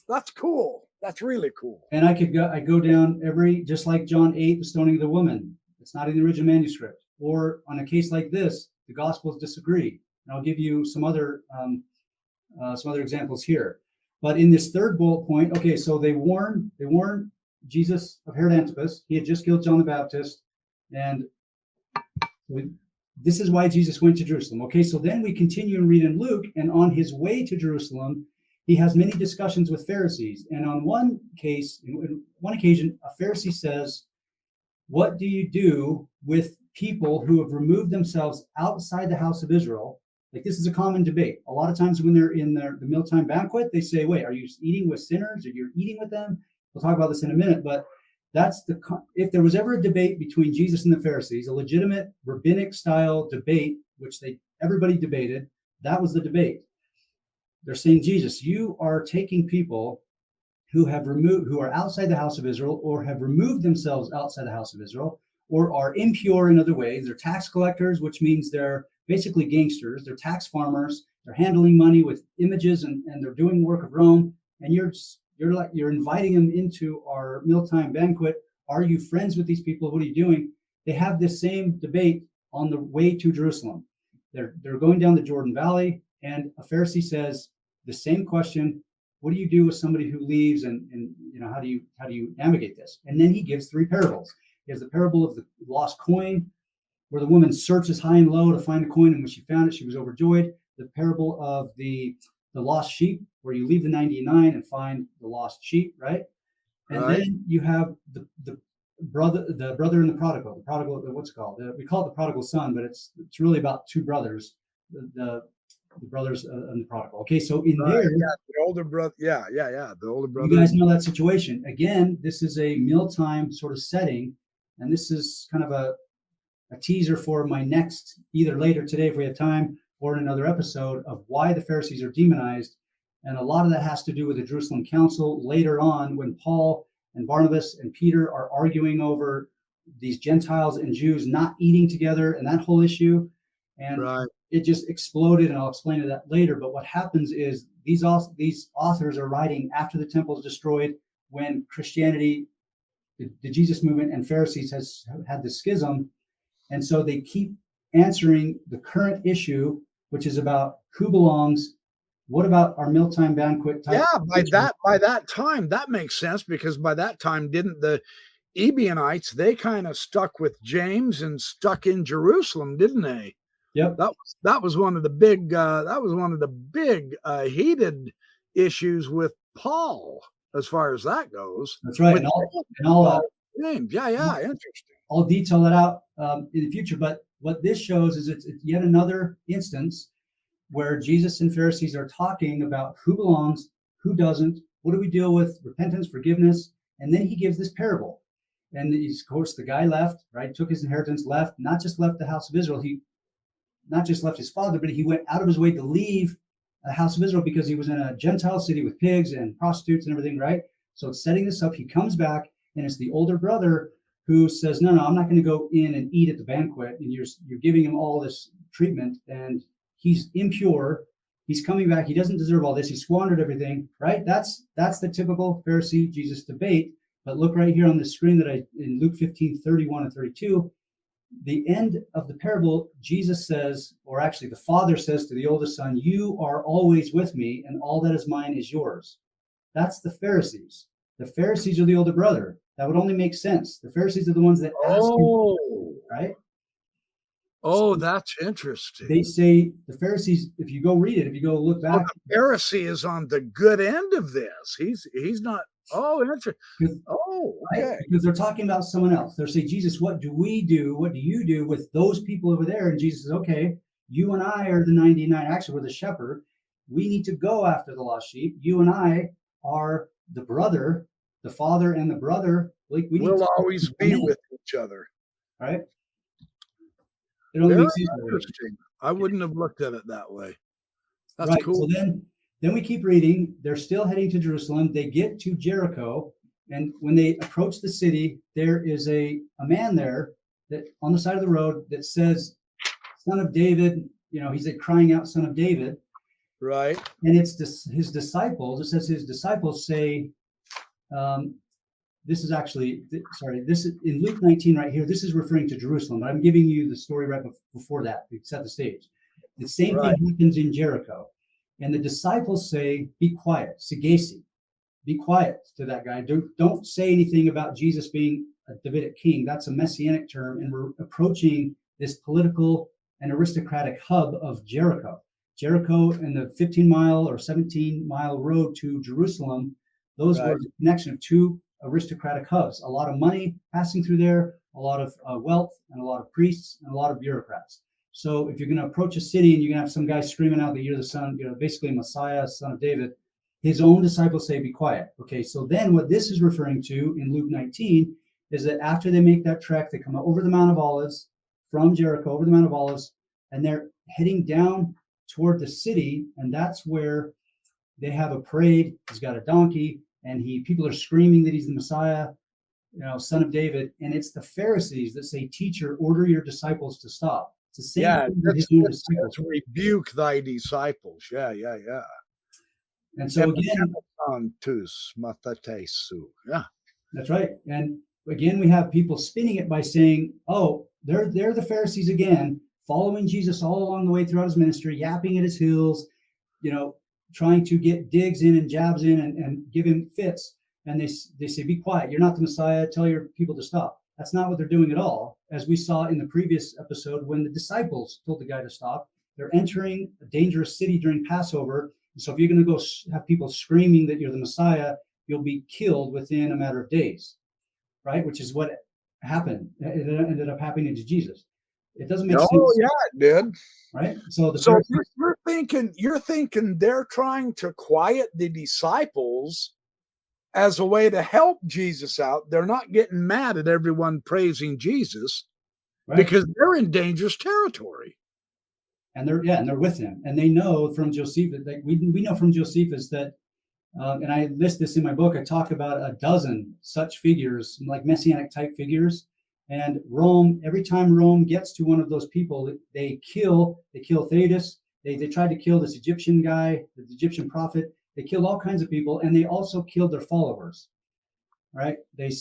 That's cool. That's really cool. And I go down just like John 8, the stoning of the woman. It's not in the original manuscript. Or on a case like this, the Gospels disagree. And I'll give you some other examples here. But in this third bullet point, okay, so they warn Jesus of Herod Antipas. He had just killed John the Baptist, and this is why Jesus went to Jerusalem. Okay, so then we continue and read in Luke, and on his way to Jerusalem, he has many discussions with Pharisees. And on one occasion, a Pharisee says, "What do you do with people who have removed themselves outside the house of Israel?" Like, this is a common debate. A lot of times when they're in the mealtime banquet, they say, wait, are you eating with sinners, or you're eating with them? We'll talk about this in a minute, but if there was ever a debate between Jesus and the Pharisees, a legitimate rabbinic style debate, which everybody debated, that was the debate. They're saying, Jesus, you are taking people who are outside the house of Israel, or have removed themselves outside the house of Israel, or are impure in other ways. They're tax collectors, which means they're basically gangsters. They're tax farmers. They're handling money with images, and they're doing work of Rome. And you're inviting them into our mealtime banquet. Are you friends with these people? What are you doing? They have this same debate on the way to Jerusalem. They're going down the Jordan Valley, and a Pharisee says the same question: what do you do with somebody who leaves, and how do you navigate this? And then he gives three parables. He has the parable of the lost coin, where the woman searches high and low to find the coin, and when she found it, she was overjoyed. The parable of the lost sheep, where you leave the 99 and find the lost sheep, right? And then you have the brother and the prodigal. What's it called? We call it the prodigal son, but it's really about two brothers, the brothers and the prodigal. Okay, so in there, the older brother, the older brother. You guys know that situation. Again, this is a mealtime sort of setting, and this is kind of a teaser for my next, either later today if we have time, or in another episode, of why the Pharisees are demonized. And a lot of that has to do with the Jerusalem Council later on, when Paul and Barnabas and Peter are arguing over these Gentiles and Jews not eating together, and that whole issue. And it just exploded, and I'll explain that later. But what happens is these authors are writing after the temple is destroyed, when Christianity, the Jesus movement, and Pharisees has had the schism. And so they keep answering the current issue, which is about who belongs. What about our mealtime banquet? By that time, that makes sense, because by that time, didn't the Ebionites, they kind of stuck with James and stuck in Jerusalem, didn't they? Yep. That was one of the big heated issues with Paul, as far as that goes. That's right. James. Interesting. I'll detail that out in the future. But what this shows is it's yet another instance where Jesus and Pharisees are talking about who belongs, who doesn't, what do we deal with, repentance, forgiveness. And then he gives this parable. And of course, the guy left, right? Took his inheritance, left, not just left the house of Israel. He not just left his father, but he went out of his way to leave the house of Israel, because he was in a Gentile city with pigs and prostitutes and everything, right? So it's setting this up. He comes back, and it's the older brother who says, no, I'm not going to go in and eat at the banquet, and you're giving him all this treatment, and he's impure. He's coming back. He doesn't deserve all this. He squandered everything, right? That's the typical Pharisee Jesus debate. But look right here on the screen that in Luke 15:31 and 32, the end of the parable, Jesus says, or actually the father says to the oldest son, you are always with me, and all that is mine is yours. That's the Pharisees. The Pharisees are the older brother. That would only make sense. The Pharisees are the ones that ask him, right? Oh, that's interesting. They say the Pharisees, if you go read it, if you go look back. The Pharisee is on the good end of this. He's not. Oh, interesting. Oh, okay. Right? Because they're talking about someone else. They're saying, Jesus, what do we do? What do you do with those people over there? And Jesus says, okay, you and I are the 99. Actually, we're the shepherd. We need to go after the lost sheep. You and I are the brother, the father and the brother. Like we'll always be with each other. Right? It only makes sense. Interesting. I wouldn't have looked at it that way. That's right. Cool. So then we keep reading. They're still heading to Jerusalem. They get to Jericho, and when they approach the city, there is a man there that on the side of the road that says, "Son of David." You know, he's crying out, "Son of David." Right. And it's his disciples. It says his disciples say, this is actually, sorry, this is in Luke 19 right here. This is referring to Jerusalem, but I'm giving you the story right before that to set the stage. The same thing happens in Jericho. And the disciples say, be quiet, sigesi, be quiet to that guy. Don't say anything about Jesus being a Davidic king. That's a messianic term. And we're approaching this political and aristocratic hub of Jericho. Jericho and the 15-mile or 17-mile road to Jerusalem, those were the connection of two aristocratic hubs. A lot of money passing through there, a lot of wealth, and a lot of priests, and a lot of bureaucrats. So if you're going to approach a city and you're going to have some guy screaming out that you're the son, basically Messiah, son of David, his own disciples say, be quiet. Okay, so then what this is referring to in Luke 19 is that after they make that trek, they come over the Mount of Olives, from Jericho, over the Mount of Olives, and they're heading down toward the city, and that's where they have a parade. He's got a donkey, and people are screaming that he's the Messiah, son of David. And it's the Pharisees that say, "Teacher, order your disciples to stop." It's the same thing that his own disciples. Rebuke thy disciples. Yeah. And so again, yeah, that's right. And again, we have people spinning it by saying, "Oh, they're the Pharisees again, following Jesus all along the way throughout his ministry, yapping at his heels, trying to get digs in and jabs in and give him fits." And they say, "Be quiet. You're not the Messiah. Tell your people to stop." That's not what they're doing at all. As we saw in the previous episode, when the disciples told the guy to stop, they're entering a dangerous city during Passover. And so if you're going to go have people screaming that you're the Messiah, you'll be killed within a matter of days, right? Which is what happened. It ended up happening to Jesus. It doesn't make sense. Oh, yeah, it did. Right? So you're thinking they're trying to quiet the disciples as a way to help Jesus out. They're not getting mad at everyone praising Jesus, because they're in dangerous territory. And they're with him. And they know from Josephus, we know from Josephus that, and I list this in my book, I talk about a dozen such figures, like messianic type figures. And Rome, every time Rome gets to one of those people, they kill Theudas. They tried to kill this Egyptian guy, the Egyptian prophet. They killed all kinds of people, and they also killed their followers. Right? They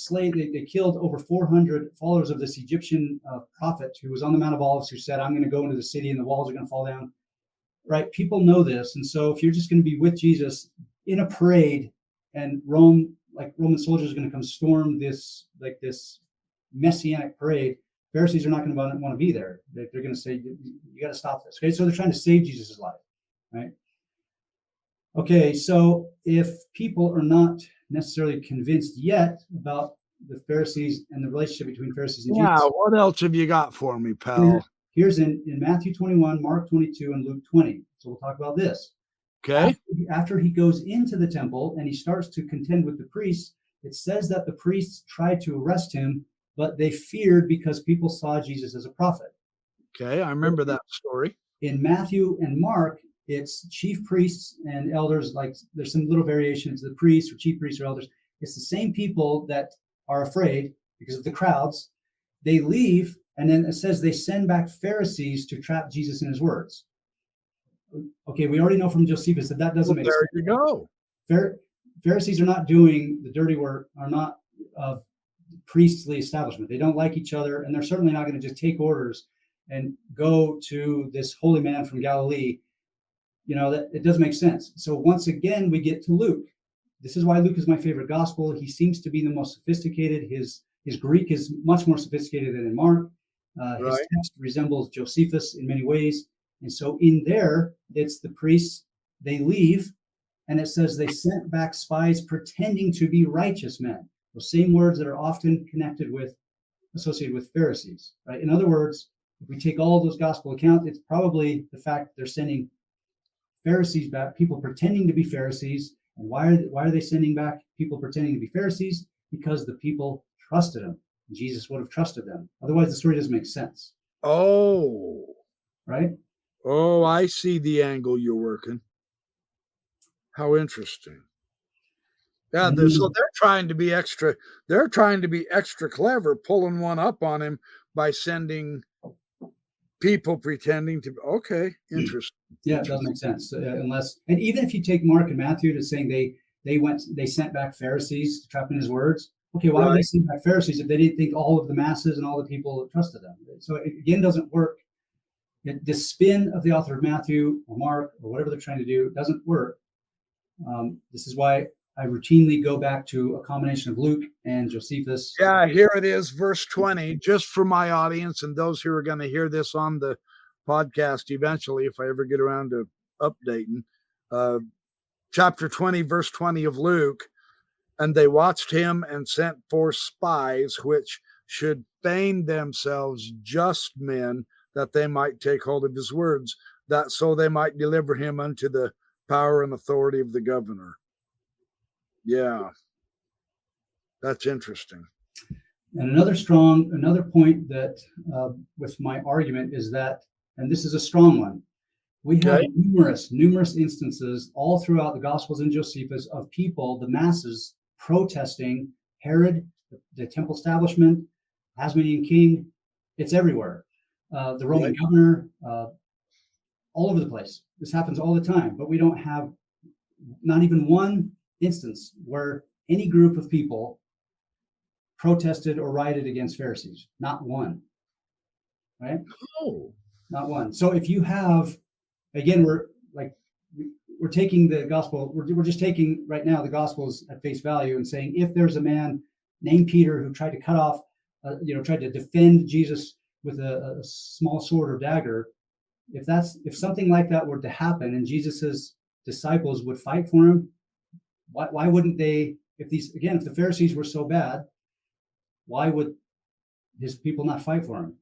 killed over 400 followers of this Egyptian prophet who was on the Mount of Olives, who said, "I'm going to go into the city and the walls are going to fall down." Right? People know this, and so if you're just going to be with Jesus in a parade, and Roman soldiers are going to come storm this messianic parade, Pharisees are not going to want to be there. They're going to say, "You got to stop this." Okay, so they're trying to save Jesus' life, right? Okay, so if people are not necessarily convinced yet about the Pharisees and the relationship between Pharisees and Jesus. Yeah, what else have you got for me, pal? Here's in Matthew 21, Mark 22, and Luke 20. So we'll talk about this. Okay. After he goes into the temple and he starts to contend with the priests, it says that the priests tried to arrest him, but they feared because people saw Jesus as a prophet. Okay, I remember that story. In Matthew and Mark, it's chief priests and elders. Like there's some little variations. The priests or chief priests or elders. It's the same people that are afraid, because of the crowds. They leave, and then it says they send back Pharisees to trap Jesus in his words. Okay, we already know from Josephus that doesn't make sense. There you go. Pharisees are not doing the dirty work, are not of priestly establishment. They don't like each other, and they're certainly not going to just take orders and go to this holy man from Galilee. That it doesn't make sense. So once again, we get to Luke. This is why Luke is my favorite gospel. He seems to be the most sophisticated. His Greek is much more sophisticated than in Mark. His text resembles Josephus in many ways. And so in there, it's the priests, they leave, and it says they sent back spies pretending to be righteous men. Those same words that are often associated with Pharisees, right? In other words, if we take all of those gospel accounts, it's probably the fact that they're sending Pharisees back, people pretending to be Pharisees. And why are they sending back people pretending to be Pharisees? Because the people trusted them. Jesus would have trusted them. Otherwise, the story doesn't make sense. Oh. Right? Oh, I see the angle you're working. How interesting. Yeah, so they're trying to be extra. They're trying to be extra clever, pulling one up on him by sending people pretending to. Okay, interesting. Yeah, it doesn't make sense and even if you take Mark and Matthew to saying they sent back Pharisees to trap in his words. Okay, why would they send back Pharisees if they didn't think all of the masses and all the people trusted them? So it again doesn't work. The spin of the author of Matthew or Mark or whatever they're trying to do doesn't work. This is why I routinely go back to a combination of Luke and Josephus. Yeah, here it is, verse 20, just for my audience and those who are going to hear this on the podcast eventually, if I ever get around to updating. Chapter 20, verse 20 of Luke, and they watched him and sent forth spies, which should feign themselves just men, that they might take hold of his words, that so they might deliver him unto the power and authority of the governor. Yeah, that's interesting. And another point that with my argument is that, and this is a strong one, we have numerous instances all throughout the Gospels and Josephus of people, the masses, protesting Herod, the temple establishment, Asmodean king. It's everywhere. The Roman governor, all over the place. This happens all the time, but we don't have not even one instance where any group of people protested or rioted against Pharisees. Not one. Right? Oh. Not one. So if you have, again, we're taking the gospel, we're just taking right now the gospels at face value and saying, if there's a man named Peter who tried to cut off, tried to defend Jesus with a small sword or dagger, if something like that were to happen and Jesus's disciples would fight for him, why wouldn't they? If the Pharisees were so bad, why would his people not fight for him?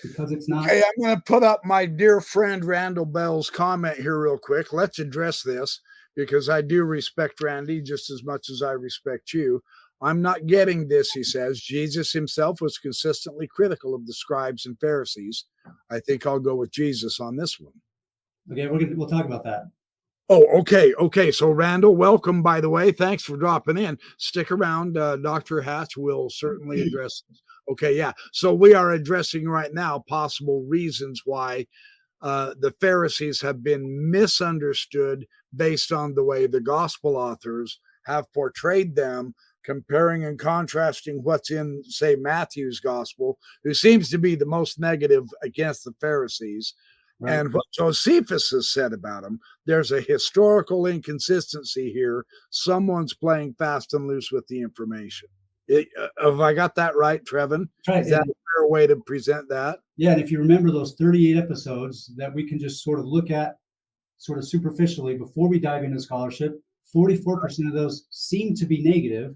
Because it's not. Okay, I'm going to put up my dear friend Randall Bell's comment here real quick. Let's address this because I do respect Randy just as much as I respect you. I'm not getting this, he says. Jesus himself was consistently critical of the scribes and Pharisees. I think I'll go with Jesus on this one. Okay, we'll talk about that. Oh, okay. So Randall, welcome, by the way. Thanks for dropping in. Stick around. Dr. Hatch will certainly address this. Okay, yeah. So we are addressing right now possible reasons why the Pharisees have been misunderstood based on the way the gospel authors have portrayed them, comparing and contrasting what's in, say, Matthew's gospel, who seems to be the most negative against the Pharisees, right, and what Josephus has said about them. There's a historical inconsistency here. Someone's playing fast and loose with the information. Have I got that right, Trevan? Right. Is that a fair way to present that? Yeah, and if you remember those 38 episodes that we can just sort of look at sort of superficially before we dive into scholarship, 44% of those seem to be negative.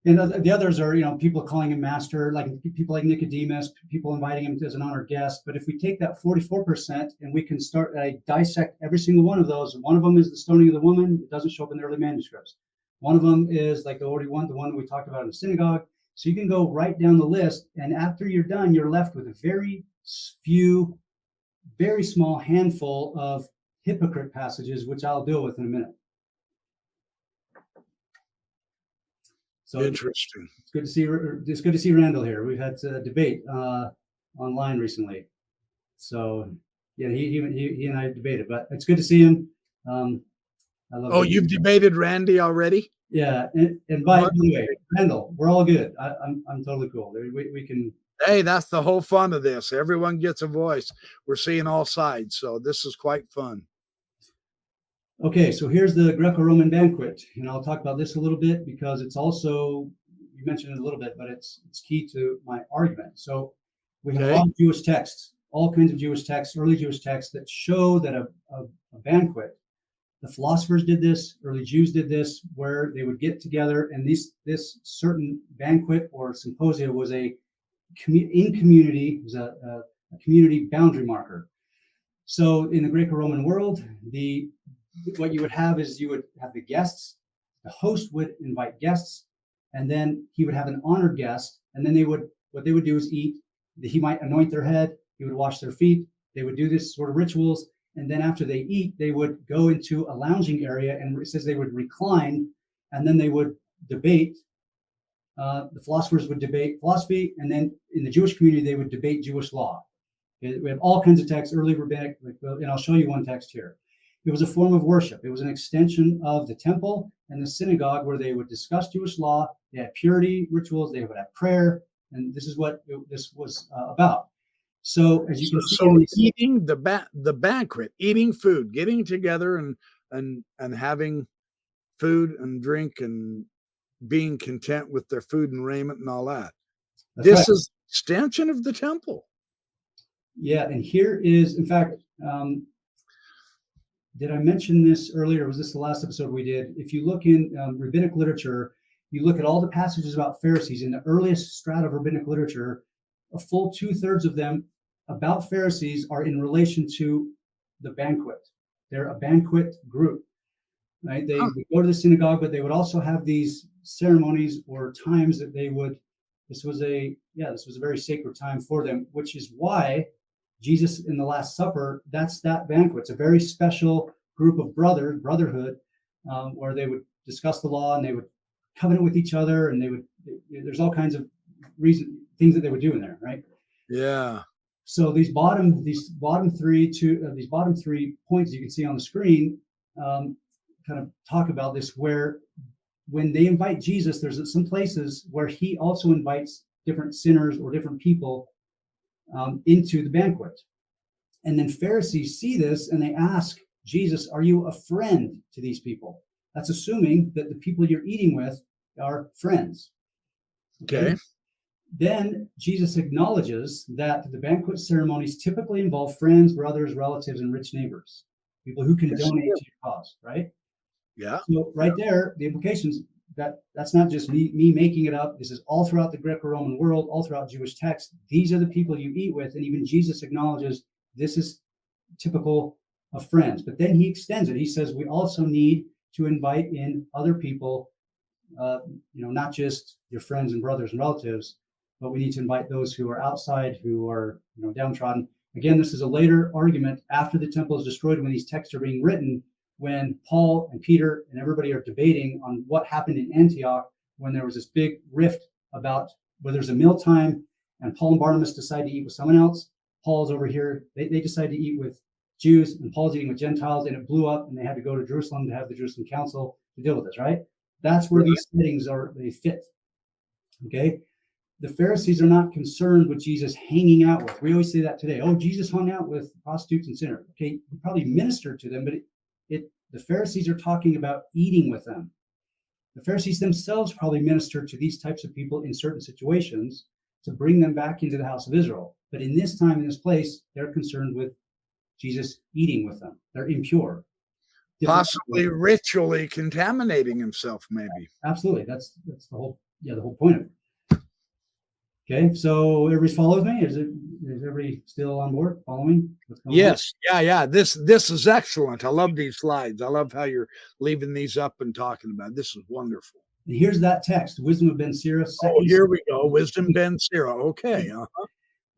And the others are, people calling him master, like people like Nicodemus, people inviting him as an honored guest. But if we take that 44% and we can start, dissect every single one of those, one of them is the stoning of the woman. It doesn't show up in the early manuscripts. One of them is like the one that we talked about in the synagogue. So you can go right down the list. And after you're done, you're left with a very few, very small handful of hypocrite passages, which I'll deal with in a minute. So Interesting. it's good to see Randall here. We've had a debate online recently. So yeah, he and I debated, but it's good to see him. I love. Oh, you've debated Randy already? Yeah, and by the way, Randall, we're all good. I'm totally cool. We can. Hey, that's the whole fun of this. Everyone gets a voice. We're seeing all sides, so this is quite fun. Okay, so here's the Greco-Roman banquet, and I'll talk about this a little bit because it's also, you mentioned it a little bit, but it's key to my argument. So we have a lot of Jewish texts, all kinds of Jewish texts, early Jewish texts that show that a banquet, the philosophers did this, early Jews did this, where they would get together, and this certain banquet or symposia was in community, was a community boundary marker. So in the Greco-Roman world, what you would have is you would have the guests, the host would invite guests, and then he would have an honored guest, and then what they would do is eat. He might anoint their head, he would wash their feet, they would do this sort of rituals, and then after they eat, they would go into a lounging area, and it says they would recline, and then they would debate. The philosophers would debate philosophy, and then in the Jewish community, they would debate Jewish law. We have all kinds of texts, early rabbinic, and I'll show you one text here. It was a form of worship. It was an extension of the temple and the synagogue where they would discuss Jewish law. They had purity rituals. They would have prayer. And this is what this was about. So as you can see, so eating the banquet, eating food, getting together and having food and drink and being content with their food and raiment and all that. This is extension of the temple. Yeah, and here is, in fact, did I mention this earlier? Was this the last episode we did? If you look in rabbinic literature, you look at all the passages about Pharisees in the earliest strata of rabbinic literature, a full 2/3 of them about Pharisees are in relation to the banquet. They're a banquet group, right? They would go to the synagogue, but they would also have these ceremonies or times that they would, this was a very sacred time for them, which is why Jesus in the Last Supper, that's that banquet. It's a very special group of brotherhood, where they would discuss the law and they would covenant with each other, and there's all kinds of things that they would do in there, right? Yeah. So these bottom three points you can see on the screen kind of talk about this, where when they invite Jesus, there's some places where he also invites different sinners or different people into the banquet. And then Pharisees see this and they ask Jesus, are you a friend to these people? That's assuming that the people you're eating with are friends. Okay. Then Jesus acknowledges that the banquet ceremonies typically involve friends, brothers, relatives, and rich neighbors, people who can donate to your cause, right? Yeah. So there, the implications that's not just me making it up. This is all throughout the Greco-Roman world, all throughout Jewish texts. These are the people you eat with, and even Jesus acknowledges this is typical of friends. But then he extends it. He says we also need to invite in other people, not just your friends and brothers and relatives, but we need to invite those who are outside, who are downtrodden. Again, this is a later argument after the temple is destroyed, when these texts are being written, when Paul and Peter and everybody are debating on what happened in Antioch, when there was this big rift about whether there's a mealtime, and Paul and Barnabas decide to eat with someone else. Paul's over here. They decide to eat with Jews, and Paul's eating with Gentiles, and it blew up, and they had to go to Jerusalem to have the Jerusalem Council to deal with this, right? That's where these settings they fit. Okay? The Pharisees are not concerned with Jesus hanging out with. We always say that today. Oh, Jesus hung out with prostitutes and sinners. Okay, he probably ministered to them, but the Pharisees are talking about eating with them. The Pharisees themselves probably ministered to these types of people in certain situations to bring them back into the house of Israel. But in this time, in this place, they're concerned with Jesus eating with them. They're impure. Possibly ritually contaminating himself, maybe. Absolutely. That's the whole point of it. Okay, so everybody's following me? Is everybody still on board following? Yes. Yeah. This is excellent. I love these slides. I love how you're leaving these up and talking about it. This is wonderful. And here's that text, Wisdom of Ben Sira. Oh, here we go. Wisdom Ben Sira. Okay.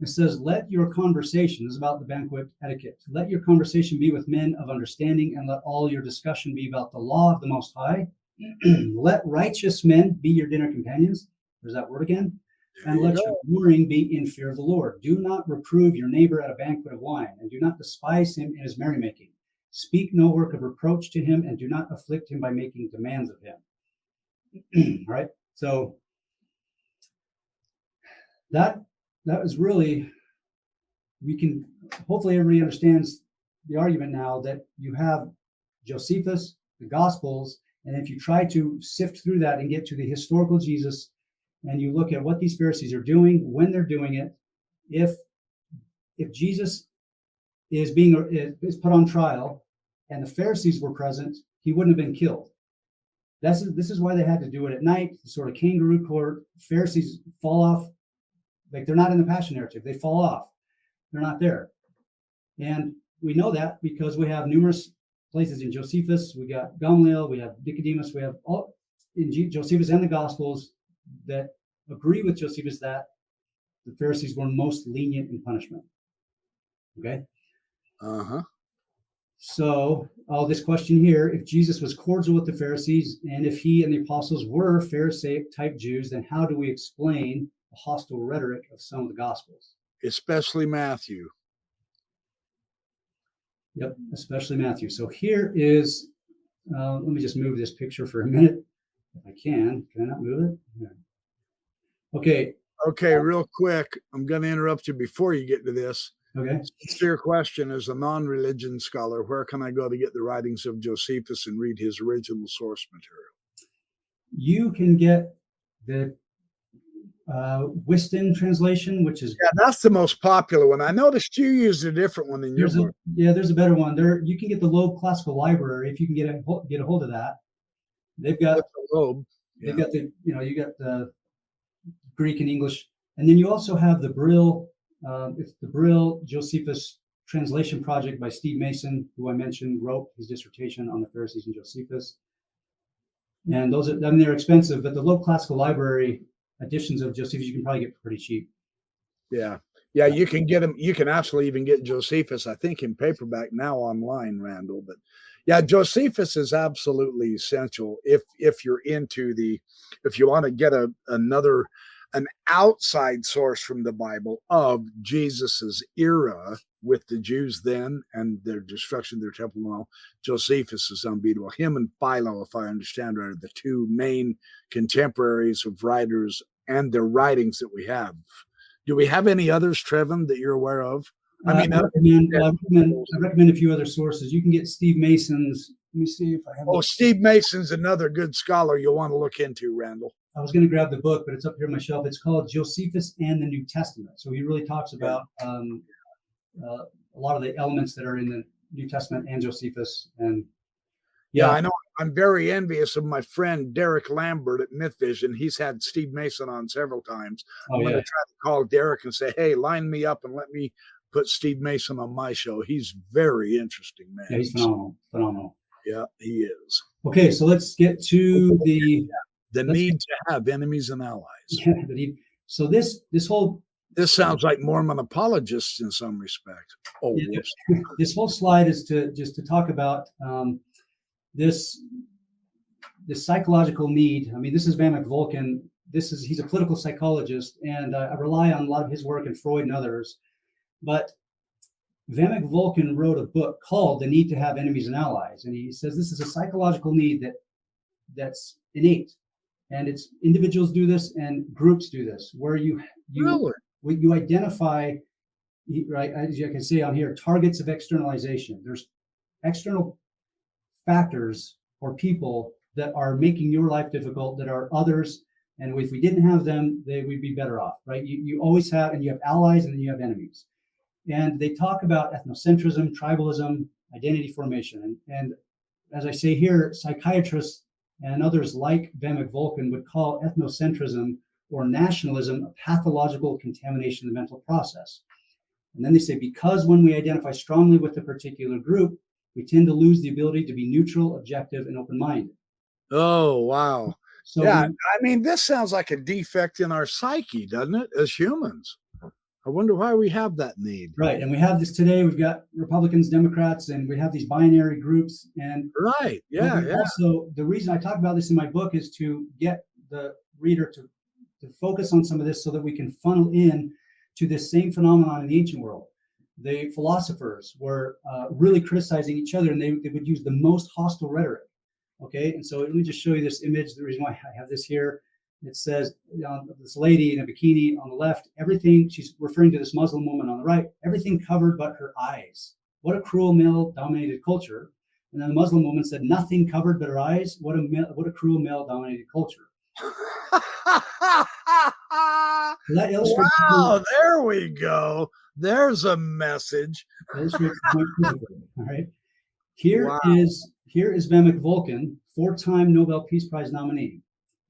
It says, let your conversation, this is about the banquet etiquette, let your conversation be with men of understanding, and let all your discussion be about the law of the Most High Let righteous men be your dinner companions. There's that word again. There And you let go. your mourning be in fear of the Lord. Do not reprove your neighbor at a banquet of wine, and do not despise him in his merrymaking. Speak no work of reproach to him, and do not afflict him by making demands of him. All right. So that is really, we can, hopefully everybody understands the argument now that you have Josephus, the Gospels, and if you try to sift through that and get to the historical Jesus, and you look at what these Pharisees are doing, when they're doing it, if Jesus is put on trial and the Pharisees were present, he wouldn't have been killed. This is why they had to do it at night, sort of kangaroo court. Pharisees fall off, like they're not in the Passion narrative. They fall off. They're not there. And we know that because we have numerous places in Josephus. We got Gamaliel, we have Nicodemus, we have all in Josephus and the Gospels that agree with Josephus that the Pharisees were most lenient in punishment. Okay? Uh-huh. So, this question here, if Jesus was cordial with the Pharisees, and if he and the apostles were Pharisaic-type Jews, then how do we explain the hostile rhetoric of some of the Gospels? Especially Matthew. Yep, especially Matthew. So here is, let me just move this picture for a minute, if I can. Can I not move it? Yeah. Okay. Okay, real quick, I'm going to interrupt you before you get to this. Okay. Sincere question, as a non-religion scholar, where can I go to get the writings of Josephus and read his original source material? You can get the Whiston translation, which is... Yeah, that's the most popular one. I noticed you used a different one in your book. There's a better one. There, you can get the Loeb Classical Library if you can get a hold of that. They've got the Loeb. They've got the, you got the Greek and English, and then you also have the Brill. It's the Brill Josephus translation project by Steve Mason, who I mentioned wrote his dissertation on the Pharisees and Josephus. And those are, they're expensive, but the Loeb Classical Library editions of Josephus you can probably get for pretty cheap. Yeah, you can get them. You can actually even get Josephus, I think, in paperback now online, Randall. But yeah, Josephus is absolutely essential if you're into if you want to get an outside source from the Bible of Jesus's era with the Jews then and their destruction of their temple and all. Josephus is unbeatable. Him and Philo, if I understand right, are the two main contemporaries of writers and their writings that we have. Do we have any others, Trevan, that you're aware of? I recommend a few other sources. You can get Steve Mason's. Let me see if I have. Oh, Steve Mason's another good scholar you'll want to look into, Randall. I was going to grab the book, but it's up here on my shelf. It's called Josephus and the New Testament. So he really talks about a lot of the elements that are in the New Testament and Josephus. And yeah, I know. I'm very envious of my friend Derek Lambert at Myth Vision. He's had Steve Mason on several times. I'm going to try to call Derek and say, hey, line me up and let me put Steve Mason on my show. He's very interesting, man. Yeah, he's phenomenal. Yeah, he is. Okay, so let's get to the need to have enemies and allies. Yeah, so this sounds like Mormon apologists in some respect. Oh, yeah, this whole slide is to talk about this psychological need. I mean, this is Vanek Volkan. He's a political psychologist, and I rely on a lot of his work and Freud and others. But Vanek Volkan wrote a book called "The Need to Have Enemies and Allies," and he says this is a psychological need that's innate, and it's individuals do this and groups do this, where you identify, right, as you can see on here, targets of externalization. There's external factors or people that are making your life difficult, that are others, and if we didn't have them, we'd be better off, right? You always have, and you have allies and then you have enemies. And they talk about ethnocentrism, tribalism, identity formation. And as I say here, psychiatrists and others like Vanek Volkan would call ethnocentrism or nationalism a pathological contamination of the mental process. And then they say, because when we identify strongly with a particular group, we tend to lose the ability to be neutral, objective, and open-minded. Oh, wow. So, yeah, I mean, this sounds like a defect in our psyche, doesn't it, as humans? I wonder why we have that need. Right. And we have this today. We've got Republicans, Democrats, and we have these binary groups. And Right. Yeah. Yeah. also, the reason I talk about this in my book is to get the reader to focus on some of this so that we can funnel in to this same phenomenon in the ancient world. The philosophers were really criticizing each other, and they would use the most hostile rhetoric. Okay. And so let me just show you this image. The reason why I have this here, it says this lady in a bikini on the left, everything, she's referring to this Muslim woman on the right, everything covered but her eyes. What a cruel male-dominated culture. And then the Muslim woman said, nothing covered but her eyes. What a cruel male-dominated culture. So that illustrates wow, there we go. There's a message. Illustrates the point perfectly. All right. Here is Vemik Volkan, 4-time Nobel Peace Prize nominee.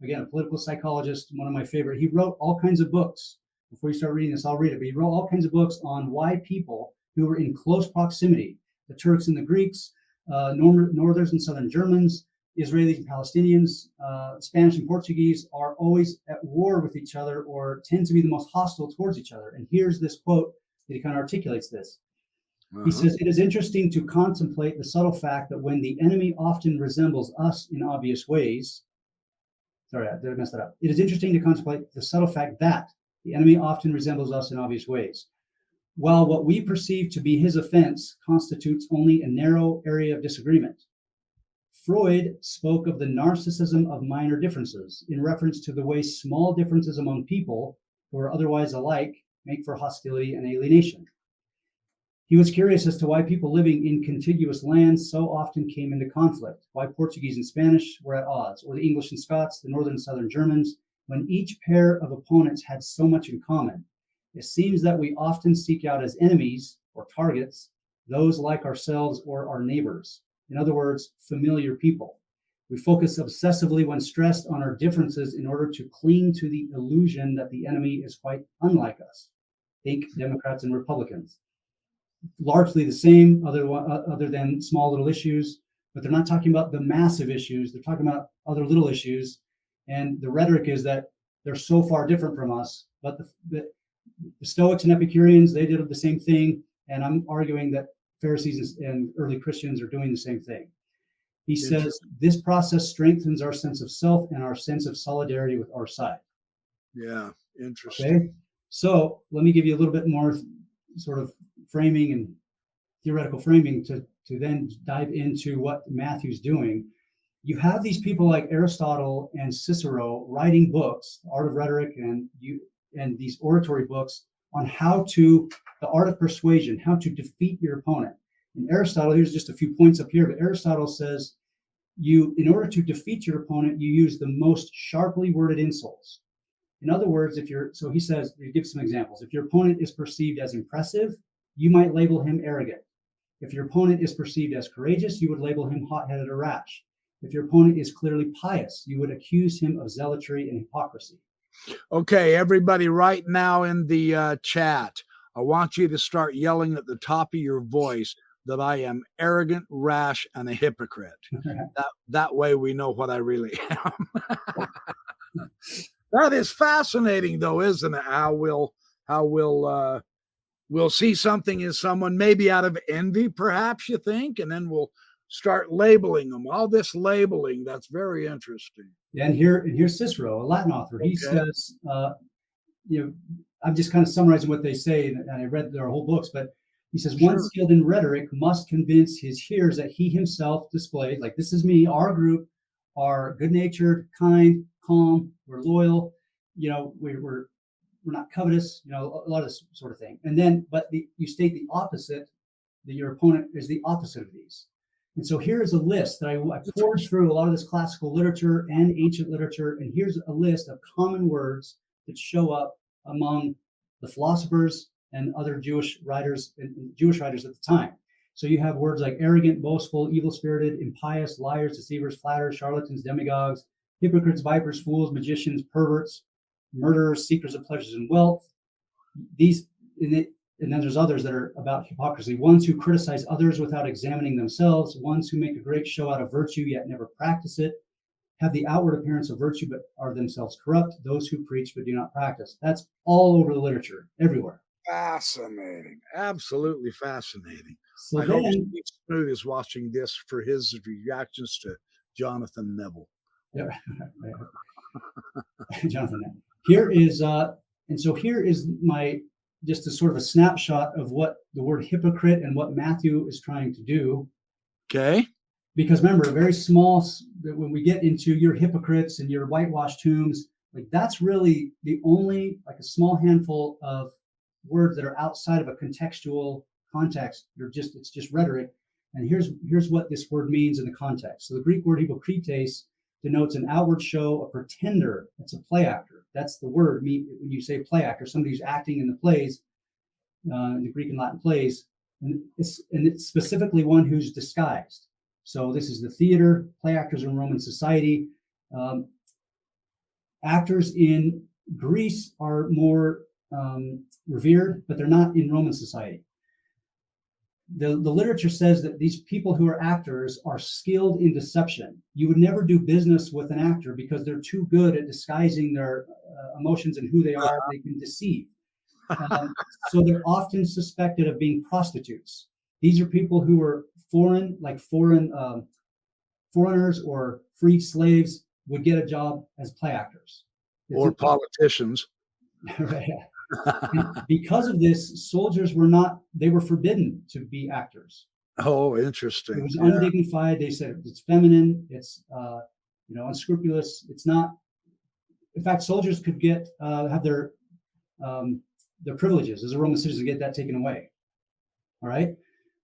Again, a political psychologist, one of my favorite. He wrote all kinds of books. Before you start reading this, I'll read it. But he wrote all kinds of books on why people who were in close proximity, the Turks and the Greeks, Northern and Southern Germans, Israelis and Palestinians, Spanish and Portuguese, are always at war with each other or tend to be the most hostile towards each other. And here's this quote that he kind of articulates this. He says, it is interesting to contemplate the subtle fact that when the enemy often resembles us in obvious ways, sorry, did I mess that up? It is interesting to contemplate the subtle fact that the enemy often resembles us in obvious ways, while what we perceive to be his offense constitutes only a narrow area of disagreement. Freud spoke of the narcissism of minor differences in reference to the way small differences among people who are otherwise alike make for hostility and alienation. He was curious as to why people living in contiguous lands so often came into conflict, why Portuguese and Spanish were at odds, or the English and Scots, the Northern and Southern Germans, when each pair of opponents had so much in common. It seems that we often seek out as enemies or targets those like ourselves or our neighbors. In other words, familiar people. We focus obsessively when stressed on our differences in order to cling to the illusion that the enemy is quite unlike us. Think Democrats and Republicans. Largely the same, other than small little issues, but they're not talking about the massive issues. They're talking about other little issues. And the rhetoric is that they're so far different from us. But the Stoics and Epicureans, they did the same thing. And I'm arguing that Pharisees and early Christians are doing the same thing. He says, this process strengthens our sense of self and our sense of solidarity with our side. Yeah, interesting. Okay, so let me give you a little bit more sort of framing and theoretical framing to then dive into what Matthew's doing. You have these people like Aristotle and Cicero writing books, The Art of Rhetoric, and these oratory books on the art of persuasion, how to defeat your opponent. And Aristotle, here's just a few points up here, but Aristotle says in order to defeat your opponent, you use the most sharply worded insults. In other words, he says, he gives some examples. If your opponent is perceived as impressive, you might label him arrogant. If your opponent is perceived as courageous, you would label him hot-headed or rash. If your opponent is clearly pious, you would accuse him of zealotry and hypocrisy. Okay, everybody right now in the chat, I want you to start yelling at the top of your voice that I am arrogant, rash, and a hypocrite. that way we know what I really am. That is fascinating, though, isn't it? How we'll see something in someone, maybe out of envy, perhaps, you think, and then we'll start labeling them. All this labeling, that's very interesting. Yeah, and here's Cicero, a Latin author. He says, I'm just kind of summarizing what they say, and I read their whole books, but he says, one skilled in rhetoric must convince his hearers that he himself displays, like, this is me, our group are good-natured, kind, calm, we're loyal, we're not covetous, a lot of this sort of thing. And then, you state the opposite, that your opponent is the opposite of these. And so here's a list that I poured through a lot of this classical literature and ancient literature, and here's a list of common words that show up among the philosophers and other Jewish writers at the time. So you have words like arrogant, boastful, evil-spirited, impious, liars, deceivers, flatterers, charlatans, demagogues, hypocrites, vipers, fools, magicians, perverts, murderers, seekers of pleasures and wealth. And then there's others that are about hypocrisy. Ones who criticize others without examining themselves. Ones who make a great show out of virtue yet never practice it. Have the outward appearance of virtue but are themselves corrupt. Those who preach but do not practice. That's all over the literature, everywhere. Fascinating. Absolutely fascinating. So I hope then, Steve Smoot is watching this for his reactions to Jonathan Neville. yeah, Jonathan, here is, and so here is my, just a sort of a snapshot of what the word hypocrite and what Matthew is trying to do. Okay. Because remember, very small, when we get into your hypocrites and your whitewashed tombs, like that's really the only, like a small handful of words that are outside of a contextual context. It's just rhetoric. And here's what this word means in the context. So the Greek word hypokrites denotes an outward show, a pretender. It's a play actor. That's the word. When you say play actor, somebody who's acting in the plays, in the Greek and Latin plays, and it's specifically one who's disguised. So this is the theater, play actors in Roman society. Actors in Greece are more revered, but they're not in Roman society. The literature says that these people who are actors are skilled in deception. You would never do business with an actor because they're too good at disguising their emotions and who they are. They can deceive. So they're often suspected of being prostitutes. These are people who are foreigners or freed slaves would get a job as play actors. Or politicians. Right. Because of this, soldiers they were forbidden to be actors. Oh, interesting. It was undignified. They said it's feminine, it's unscrupulous. It's not. In fact, soldiers could have their privileges as a Roman citizen, get that taken away. All right.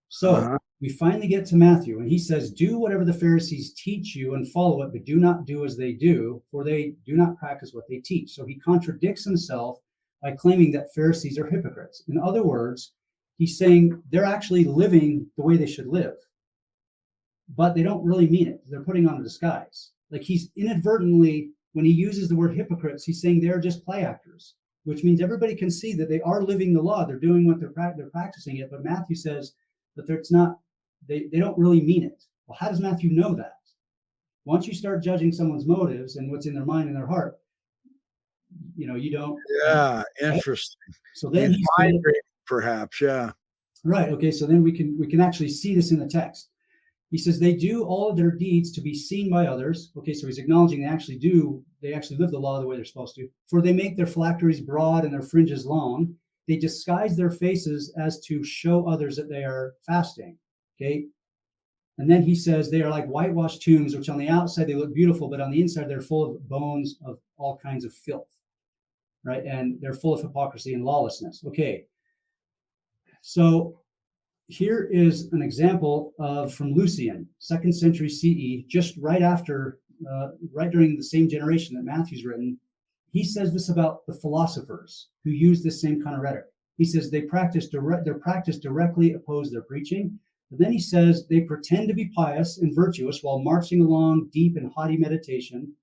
So we finally get to Matthew, and he says, do whatever the Pharisees teach you and follow it, but do not do as they do, for they do not practice what they teach. So he contradicts himself by claiming that Pharisees are hypocrites. In other words, he's saying they're actually living the way they should live, but they don't really mean it. They're putting on a disguise. Like he's inadvertently, when he uses the word hypocrites, he's saying they're just play actors, which means everybody can see that they are living the law. They're doing what they're practicing it. But Matthew says that it's not, they don't really mean it. Well, how does Matthew know that? Once you start judging someone's motives and what's in their mind and their heart, you don't. Yeah, interesting. Right? So then he's perhaps, yeah. Right. Okay. So then we can actually see this in the text. He says they do all of their deeds to be seen by others. Okay, so he's acknowledging they actually live the law the way they're supposed to. For they make their phylacteries broad and their fringes long. They disguise their faces as to show others that they are fasting. Okay. And then he says they are like whitewashed tombs, which on the outside they look beautiful, but on the inside they're full of bones of all kinds of filth. Right. And they're full of hypocrisy and lawlessness. Okay. So here is an example from Lucian, 2nd century CE, just right during the same generation that Matthew's written. He says this about the philosophers who use this same kind of rhetoric. He says their practice directly oppose their preaching. But then he says they pretend to be pious and virtuous while marching along deep and haughty meditation,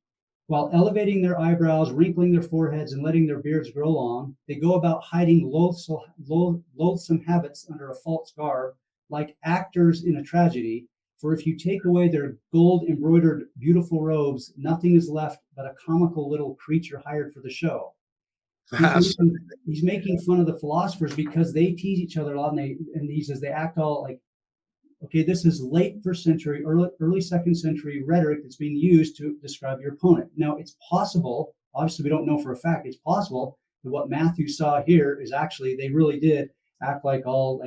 while elevating their eyebrows, wrinkling their foreheads, and letting their beards grow long. They go about hiding loathsome habits under a false garb, like actors in a tragedy. For if you take away their gold-embroidered beautiful robes, nothing is left but a comical little creature hired for the show. He's making fun of the philosophers because they tease each other a lot, and he says they act all like, okay, this is late 1st century, early 2nd century rhetoric that's being used to describe your opponent. Now, it's possible, obviously we don't know for a fact, it's possible that what Matthew saw here is actually they really did act like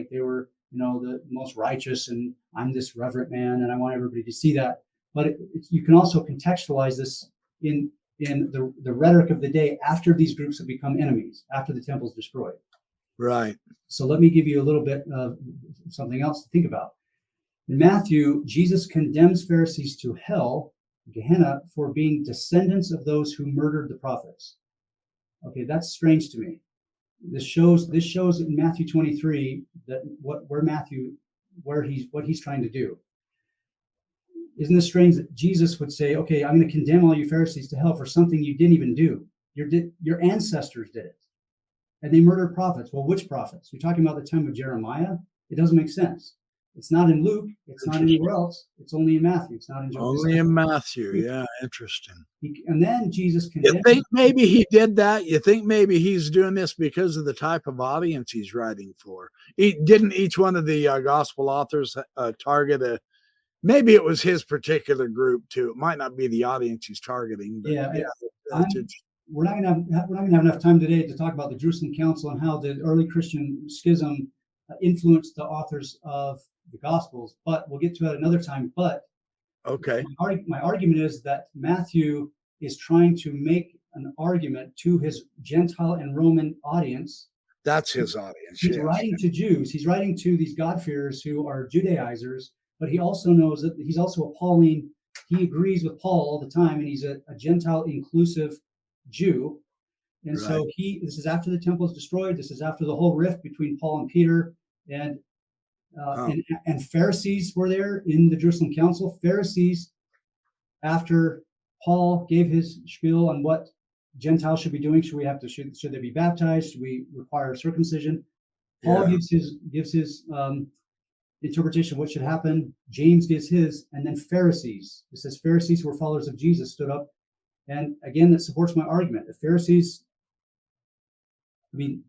they were, the most righteous, and I'm this reverent man, and I want everybody to see that. But you can also contextualize this in the rhetoric of the day after these groups have become enemies, after the temple's destroyed. Right. So let me give you a little bit of something else to think about. In Matthew, Jesus condemns Pharisees to hell, Gehenna, for being descendants of those who murdered the prophets. Okay, that's strange to me. This shows in Matthew 23 that what he's trying to do. Isn't this strange that Jesus would say, okay, I'm going to condemn all you Pharisees to hell for something you didn't even do. Your ancestors did it. And they murdered prophets. Well, which prophets? You're talking about the time of Jeremiah? It doesn't make sense. It's not in Luke. It's not anywhere else. It's only in Matthew. It's not in John. Only in Matthew. Yeah, interesting. And then Jesus You condemned. think maybe he did that? You think maybe he's doing this because of the type of audience he's writing for? Didn't each one of the gospel authors target a? Maybe it was his particular group too. It might not be the audience he's targeting. But Yeah, that's we're not going to have enough time today to talk about the Jerusalem Council and how the early Christian schism influenced the authors of the Gospels. But we'll get to that another time. But okay, my argument is that Matthew is trying to make an argument to his Gentile and Roman audience. That's his audience. He's writing to Jews. He's writing to these God-fearers who are Judaizers, but he also knows that he's also a Pauline. He agrees with Paul all the time, and he's a Gentile inclusive Jew. And so this is after the temple is destroyed. This is after the whole rift between Paul and Peter, and Pharisees were there in the Jerusalem Council. Pharisees, after Paul gave his spiel on what Gentiles should be doing, should they be baptized? Should we require circumcision? Paul gives his interpretation of what should happen. James gives his, and then Pharisees. It says Pharisees who were followers of Jesus stood up, and again, that supports my argument. The Pharisees, I mean,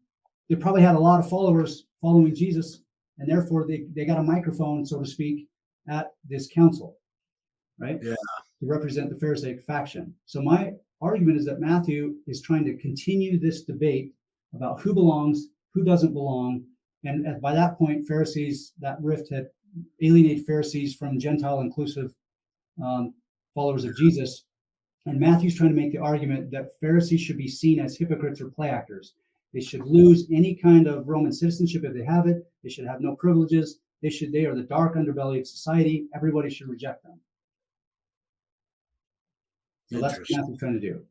they probably had a lot of followers following Jesus, and therefore they got a microphone, so to speak, at this council, right? Yeah. To represent the Pharisaic faction. So my argument is that Matthew is trying to continue this debate about who belongs, who doesn't belong, and by that point, Pharisees, that rift had alienated Pharisees from Gentile inclusive followers of Jesus. And Matthew's trying to make the argument that Pharisees should be seen as hypocrites or play actors. They should lose any kind of Roman citizenship if they have it. They should have no privileges. They are the dark underbelly of society. Everybody should reject them. So that's what Matthew's trying to do.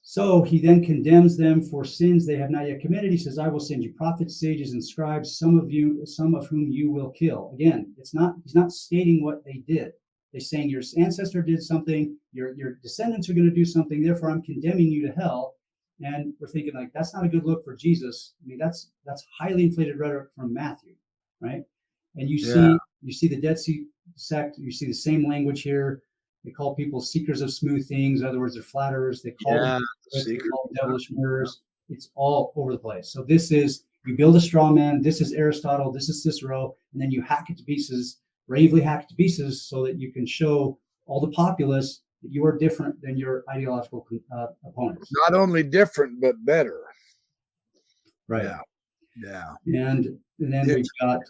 So he then condemns them for sins they have not yet committed. He says, I will send you prophets, sages, and scribes, some of whom you will kill. Again, he's not stating what they did. They're saying your ancestor did something, your descendants are going to do something, therefore I'm condemning you to hell. And we're thinking, like, that's not a good look for Jesus. I mean, that's highly inflated rhetoric from Matthew, right? And you see the Dead Sea sect, you see the same language here. They call people seekers of smooth things. In other words, they're flatterers. They call them devilish murderers. It's all over the place. So this is, you build a straw man. This is Aristotle. This is Cicero. And then you hack it to pieces, bravely hack it to pieces so that you can show all the populace that you are different than your ideological opponents. Not only different, but better. Right. Yeah. And then we've got,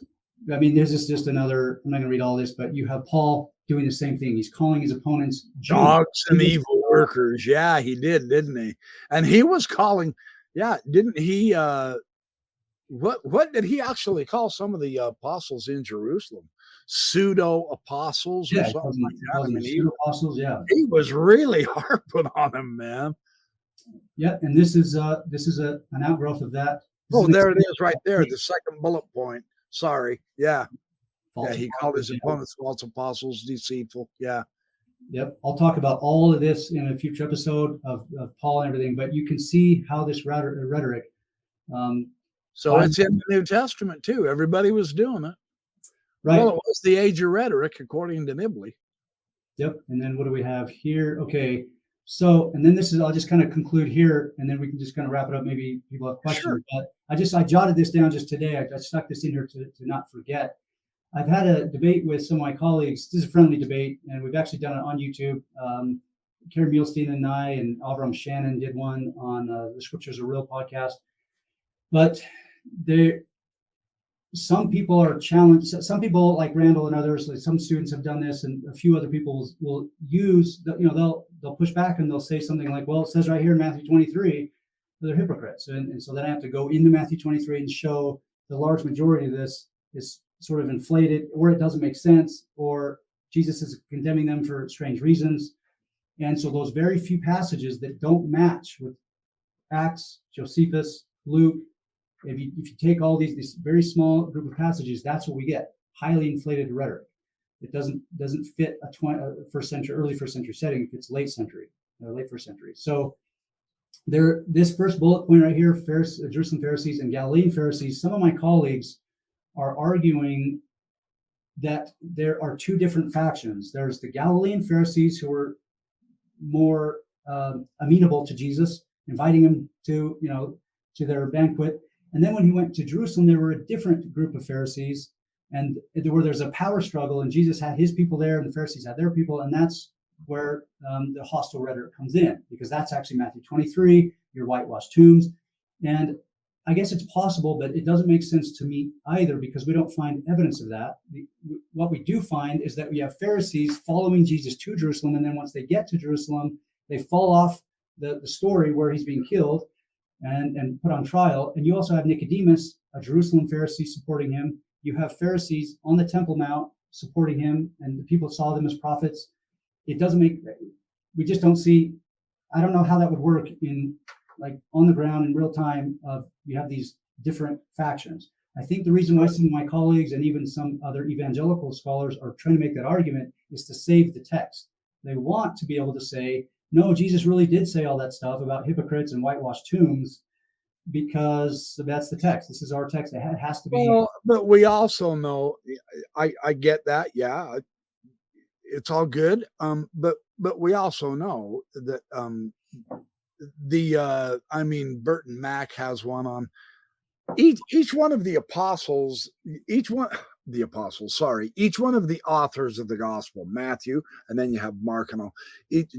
I mean, there's just another, I'm not going to read all this, but you have Paul doing the same thing. He's calling his opponents dogs and evil workers. Yeah, he did, didn't he? And he was calling, didn't he? What did he actually call some of the apostles in Jerusalem? Pseudo apostles or something like that. I mean, apostles, he was really harping on them, man. Yeah, and this is an outgrowth of that. There it is, right there, the second bullet point. Sorry, he called his opponents false apostles, deceitful. Yeah. Yep. I'll talk about all of this in a future episode of Paul and everything, but you can see how this rhetoric. So it's in the New Testament too. Everybody was doing it. Right. Well, it was the age of rhetoric, according to Nibley. Yep. And then what do we have here? Okay. So, and then I'll just kind of conclude here, and then we can just kind of wrap it up. Maybe people have questions, sure. But I jotted this down just today. I stuck this in here to not forget. I've had a debate with some of my colleagues. This is a friendly debate, and we've actually done it on YouTube. Karen Mielstein and I and Avram Shannon did one on the Scriptures Are Real podcast. But some people are challenged. Some people, like Randall and others, like some students have done this, and a few other people will use, they'll push back and they'll say something like, well, it says right here in Matthew 23, they're hypocrites. And so then I have to go into Matthew 23 and show the large majority of this is sort of inflated, or it doesn't make sense, or Jesus is condemning them for strange reasons. And so those very few passages that don't match with Acts, Josephus, Luke, if you take all these very small group of passages, that's what we get: highly inflated rhetoric. It doesn't fit a early first century setting. If it's late first century. So this first bullet point right here, Jerusalem Pharisees and Galilean Pharisees. Some of my colleagues are arguing that there are two different factions. There's the Galilean Pharisees who were more amenable to Jesus, inviting him to, to their banquet. And then when he went to Jerusalem, there were a different group of Pharisees, and there's a power struggle, and Jesus had his people there, and the Pharisees had their people, and that's where the hostile rhetoric comes in, because that's actually Matthew 23, your whitewashed tombs. And I guess it's possible, but it doesn't make sense to me either, because we don't find evidence of that. What we do find is that we have Pharisees following Jesus to Jerusalem, and then once they get to Jerusalem, they fall off the story where he's being killed and put on trial. And you also have Nicodemus, a Jerusalem Pharisee, supporting him. You have Pharisees on the Temple Mount supporting him, and the people saw them as prophets. We just don't see, I don't know how that would work in, like, on the ground in real time. You have these different factions. I think the reason why some of my colleagues and even some other evangelical scholars are trying to make that argument is to save the text. They want to be able to say, no, Jesus really did say all that stuff about hypocrites and whitewashed tombs, because that's the text. This is our text. It has to be. Well, but we also know, I get that. Yeah, it's all good. But we also know that Burton Mack has one on each one of the apostles, each one of the authors of the gospel, Matthew, and then you have Mark and all,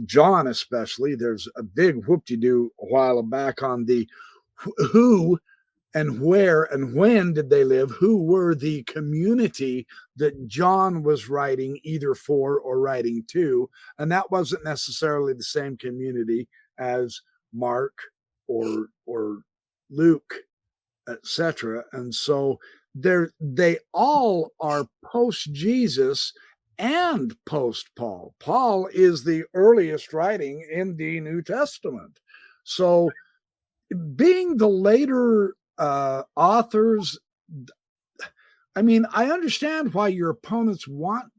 John especially. There's a big whoop-de-doo a while back on the who and where and when did they live, who were the community that John was writing either for or writing to, and that wasn't necessarily the same community as Mark or Luke, etc. And so they all are post Jesus and post Paul. Paul is the earliest writing in the New Testament. So being the later authors, I mean, I understand why your opponents want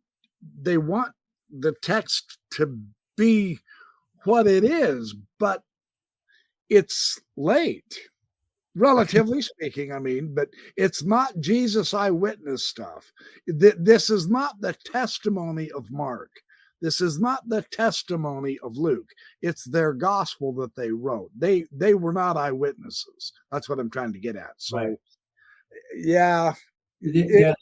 the text to be what it is, but it's late, relatively speaking. I mean, but it's not Jesus eyewitness stuff. This is not the testimony of Mark. This is not the testimony of Luke. It's their gospel that they wrote. They were not eyewitnesses. That's what I'm trying to get at. So, right. Yeah. That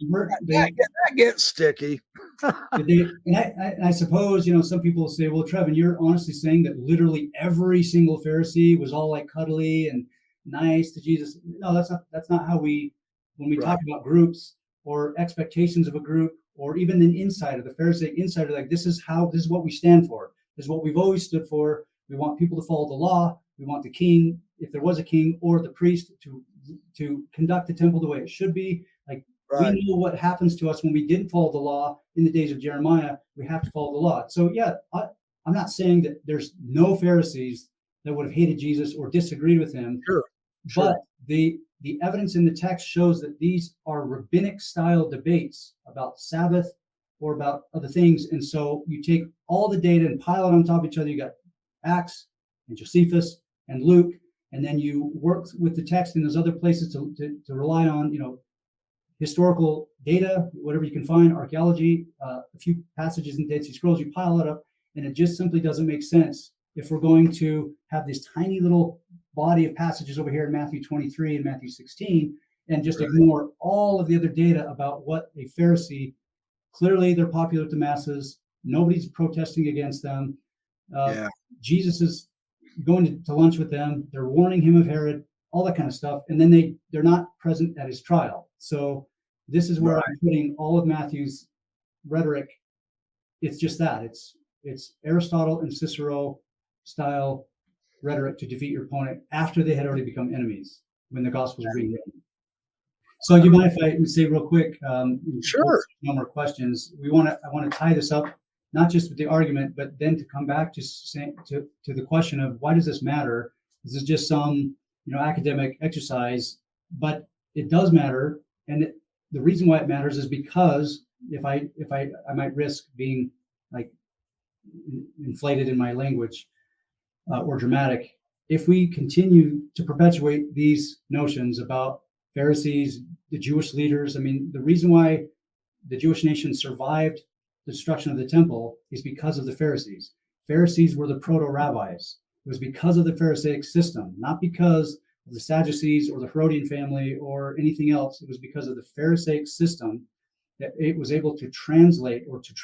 gets sticky. I suppose, some people say, well, Trevan, you're honestly saying that literally every single Pharisee was all like cuddly and nice to Jesus. No, that's not how when we talk about groups or expectations of a group, or even an insider, the Pharisee insider, like, this is what we stand for. This is what we've always stood for. We want people to follow the law. We want the king, if there was a king, or the priest to conduct the temple the way it should be. Like, right. We know what happens to us when we didn't follow the law in the days of Jeremiah. We have to follow the law. So yeah, I'm not saying that there's no Pharisees that would have hated Jesus or disagreed with him. Sure. But the evidence in the text shows that these are rabbinic style debates about Sabbath or about other things. And so you take all the data and pile it on top of each other. You got Acts and Josephus and Luke, and then you work with the text in those other places to rely on, historical data, whatever you can find, archaeology, a few passages in Dead Sea Scrolls. You pile it up, and it just simply doesn't make sense if we're going to have this tiny little body of passages over here in Matthew 23 and Matthew 16, and just ignore all of the other data about what a Pharisee, clearly they're popular to masses. Nobody's protesting against them. Jesus is going to lunch with them. They're warning him of Herod, all that kind of stuff. And then they're not present at his trial. So this is where I'm putting all of Matthew's rhetoric. It's just that. It's Aristotle and Cicero style rhetoric to defeat your opponent after they had already become enemies when the gospels were being written. So do you mind if I say real quick? Sure. No more questions. I want to tie this up, not just with the argument, but then to come back to the question of, why does this matter? This is just some academic exercise, but it does matter. And the reason why it matters is because if I might risk being like inflated in my language or dramatic, if we continue to perpetuate these notions about Pharisees, the Jewish leaders. I mean, the reason why the Jewish nation survived the destruction of the temple is because of the Pharisees. Pharisees were the proto-rabbis. It was because of the Pharisaic system, not because of the Sadducees or the Herodian family or anything else. It was because of the Pharisaic system that it was able to translate or to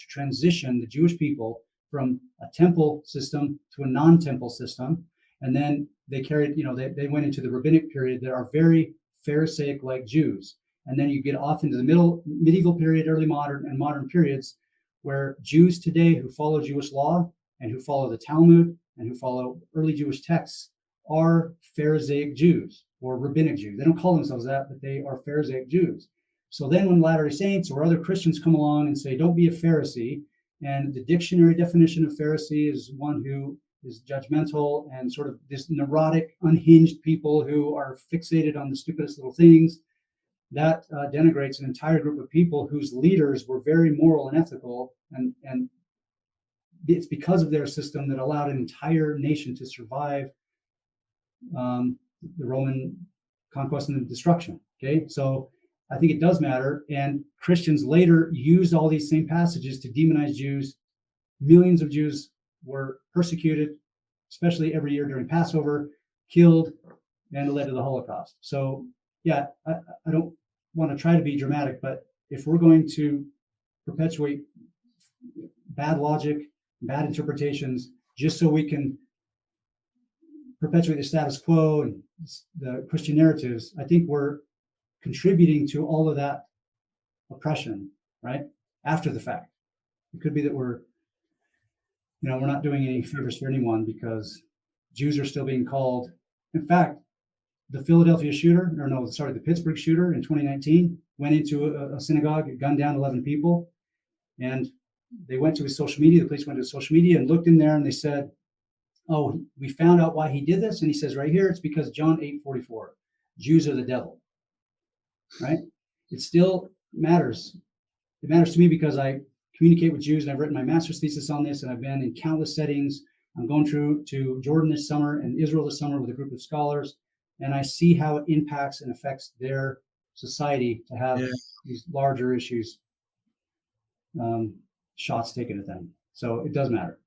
transition the Jewish people from a temple system to a non-temple system. And then they carried, they went into the rabbinic period that are very Pharisaic-like Jews. And then you get off into the medieval period, early modern, and modern periods, where Jews today who follow Jewish law and who follow the Talmud and who follow early Jewish texts are Pharisaic Jews or rabbinic Jews. They don't call themselves that, but they are Pharisaic Jews. So then when Latter-day Saints or other Christians come along and say, don't be a Pharisee, and the dictionary definition of Pharisee is one who is judgmental and sort of this neurotic, unhinged people who are fixated on the stupidest little things, that denigrates an entire group of people whose leaders were very moral and ethical, and it's because of their system that allowed an entire nation to survive the Roman conquest and destruction. Okay, so I think it does matter, and Christians later used all these same passages to demonize Jews. Millions of Jews were persecuted, especially every year during Passover, killed, and it led to the Holocaust. So yeah, I don't want to try to be dramatic, but if we're going to perpetuate bad logic, bad interpretations, just so we can perpetuate the status quo and the Christian narratives, I think we're contributing to all of that oppression, right? After the fact. It could be that we're not doing any favors for anyone because Jews are still being called. In fact, the Pittsburgh shooter in 2019 went into a synagogue, gunned down 11 people, and they went to his social media. The police went to his social media and looked in there, and they said, "Oh, we found out why he did this." And he says right here, it's because John 8:44, Jews are the devil, right? It still matters. It matters to me because I communicate with Jews, and I've written my master's thesis on this, and I've been in countless settings. I'm going through to Jordan this summer and Israel this summer with a group of scholars, and I see how it impacts and affects their society to have these larger issues, shots taken at them. So it does matter.